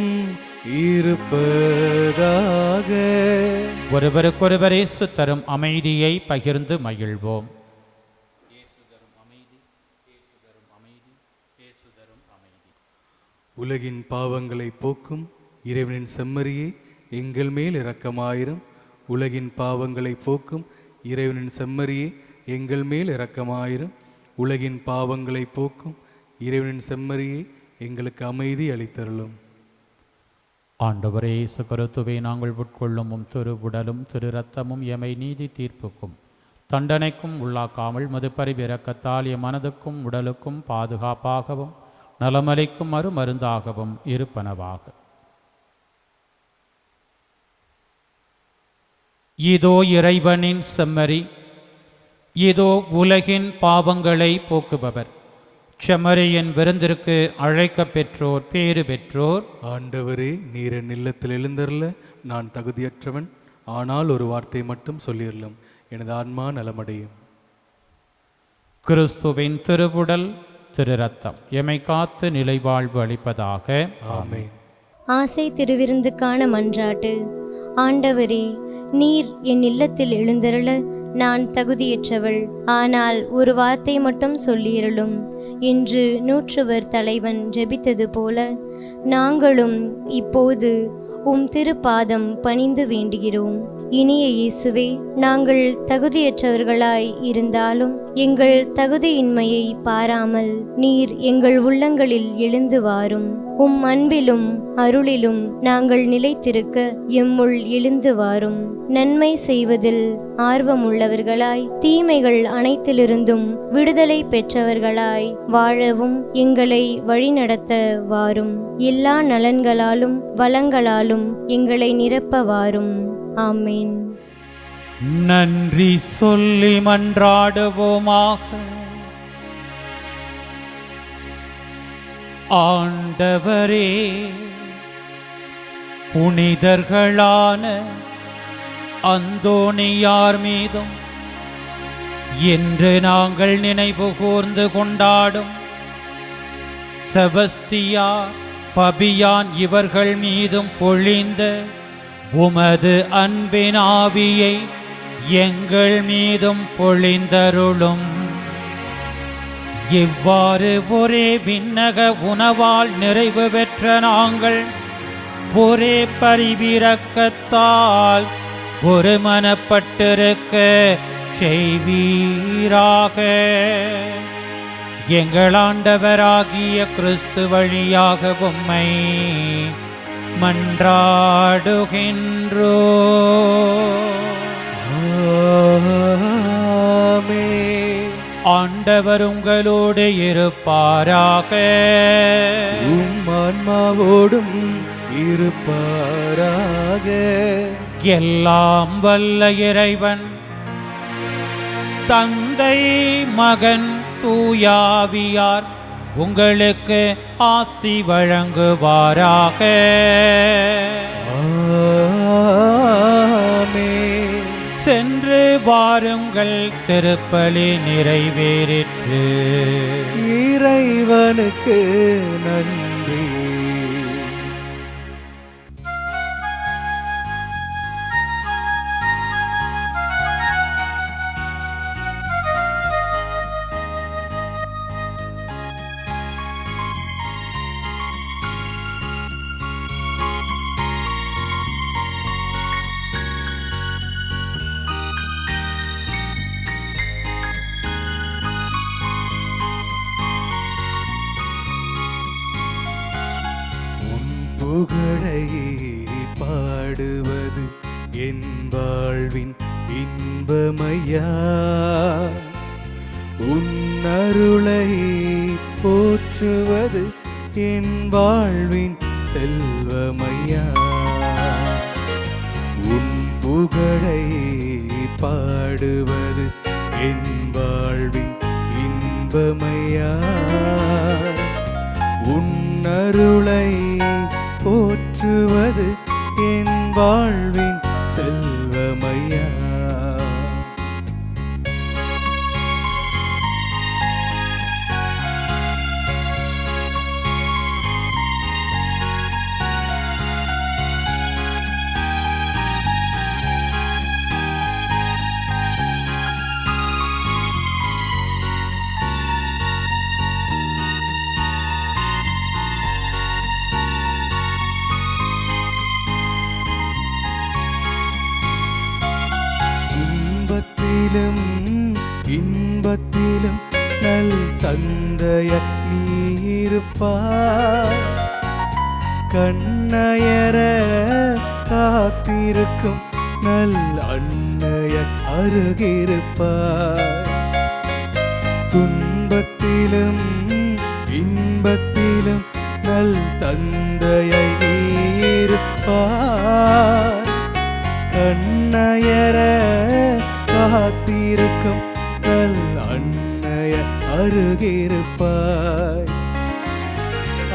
இருப்பதாக. ஒருவருக்கொருவர் இயேசு தரும் அமைதியை பகிர்ந்து மகிழ்வோம். உலகின் பாவங்களை போக்கும் இறைவனின் செம்மறியே, எங்கள் மேல் இரக்கமாயிரும். உலகின் பாவங்களை போக்கும் இறைவனின் செம்மறியே, எங்கள் மேல் இரக்கமாயிரும். உலகின் பாவங்களை போக்கும் இறைவனின் செம்மறியே, எங்களுக்கு அமைதி அளித்தருளும். ஆண்டவரே இயேசு கிறிஸ்துவே, நாங்கள் உட்கொள்ளும் திரு உடலும் திரு இரத்தமும் எமை நீதி தீர்ப்புக்கும் தண்டனைக்கும் உள்ளாக்காமல் மது பரிவிரக்கத்தால் எம் மனதுக்கும் உடலுக்கும் பாதுகாப்பாகவும் நலமளிக்கும் மருந்தாகவும் இருப்பனவாக. இதோ இறைவனின் செம்மறி, இதோ உலகின் பாவங்களை போக்குபவர். செம்மறியின் விருந்திற்கு அழைக்க பெற்றோர் பேறு பெற்றோர். ஆண்டவரே, நீர் என் இல்லத்தில் எழுந்தருள நான் தகுதியற்றவன். ஆனால் ஒரு வார்த்தை மட்டும் சொல்லிடலும், எனது ஆன்மா நலமடையும். கிறிஸ்துவின் திருவுடல் திரு ரத்தம் எமை காத்து நிலைவாழ்வு அளிப்பதாக. ஆமென். ஆசை திருவிருந்துக்கான மன்றாட்டு. ஆண்டவரே, நீர் என் இல்லத்தில் எழுந்தருள நான் தகுதியற்றவள். ஆனால் ஒரு வார்த்தை மட்டும் சொல்லியருளும் என்று நூற்றுவர் தலைவன் ஜெபித்தது போல நாங்களும் இப்போது உம் திருப்பாதம் பணிந்து வேண்டுகிறோம். இனிய இயேசுவே, நாங்கள் தகுதியற்றவர்களாய் இருந்தாலும் எங்கள் தகுதியின்மையை பாராமல் நீர் எங்கள் உள்ளங்களில் எழுந்து வாரும். உம் அன்பிலும் அருளிலும் நாங்கள் நிலைத்திருக்க எம்முள் எழுந்து வாரும். நன்மை செய்வதில் ஆர்வமுள்ளவர்களாய் தீமைகள் அனைத்திலிருந்தும் விடுதலை பெற்றவர்களாய் வாழவும் எங்களை வழிநடத்த வாரும். எல்லா நலன்களாலும் வளங்களாலும் எங்களை நிரப்ப வாரும். ஆமென். நன்றி சொல்லி மன்றாடுவோமாக. ஆண்டவரே, புனிதர்களான அந்தோணியார் மீதும் இன்று நாங்கள் நினைவு கூர்ந்து கொண்டாடும் செபஸ்தியார், ஃபபியான் இவர்கள் மீதும் பொழிந்த உமது அன்பின் ஆவியை எங்கள் மீதும் பொழிந்தருளும். இவ்வாறு ஒரே விண்ணக உணவால் நிறைவு பெற்ற நாங்கள் ஒரே பரிவிரக்கத்தால் ஒரு மனப்பட்டிருக்க செய்வீராக. எங்கள் ஆண்டவராகிய கிறிஸ்து வழியாக உம்மை மன்றாடுகின்றோம். ஆண்டவர் உங்களோடு இருப்பாராக. உம் ஆன்மாவோடும் இருப்பாராக. எல்லாம் வல்ல இறைவன் தந்தை மகன் தூயாவியார் உங்களுக்கு ஆசி வழங்குவாராக. ஆமென். சென்று வாருங்கள், திருப்பலி நிறைவேறிற்று. இறைவனுக்கு நன்றி. புகழை பாடுவது என் வாழ்வின் இன்பமையா. உன் அருளை போற்றுவது என் வாழ்வின் செல்வமையா. உன் புகழை பாடுவது என் வாழ்வின் இன்பமையா. உன் அருளை போற்றுவது என் வாழ்வின் செல்வமையா. இன்பத்திலும் நல் தந்தைய நீருப்பார். கண்ணயர காத்திருக்கும் நல் அன்னைய அருகிருப்பார். துன்பத்திலும் இன்பத்திலும் நல் தந்தையை நீருப்பார். கண்ணயர காத்திருக்கும் நல் அன்னைய அருகிருப்பாய்.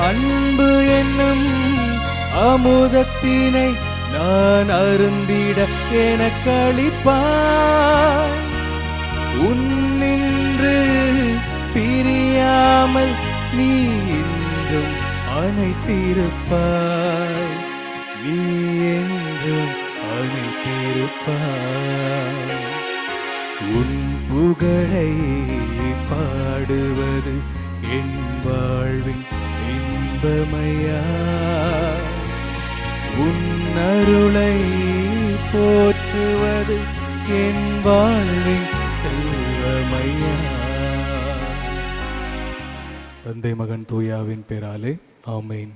அன்பு என்னும் அமுதத்தினை நான் அருந்திட எனக்களிப்பாய். உன்னின்று பிரியாமல் நீ என்றும் அணைத்திருப்பாய். நீ என்றும் அணைத்திருப்பாய். உன் புகழை பாடுவது என் வாழ்வின் இன்பமையா. உன் அருளை போற்றுவது என் வாழ்வின் செல்வமையா. தந்தை மகன் தூயாவின் பேராலே ஆமென்.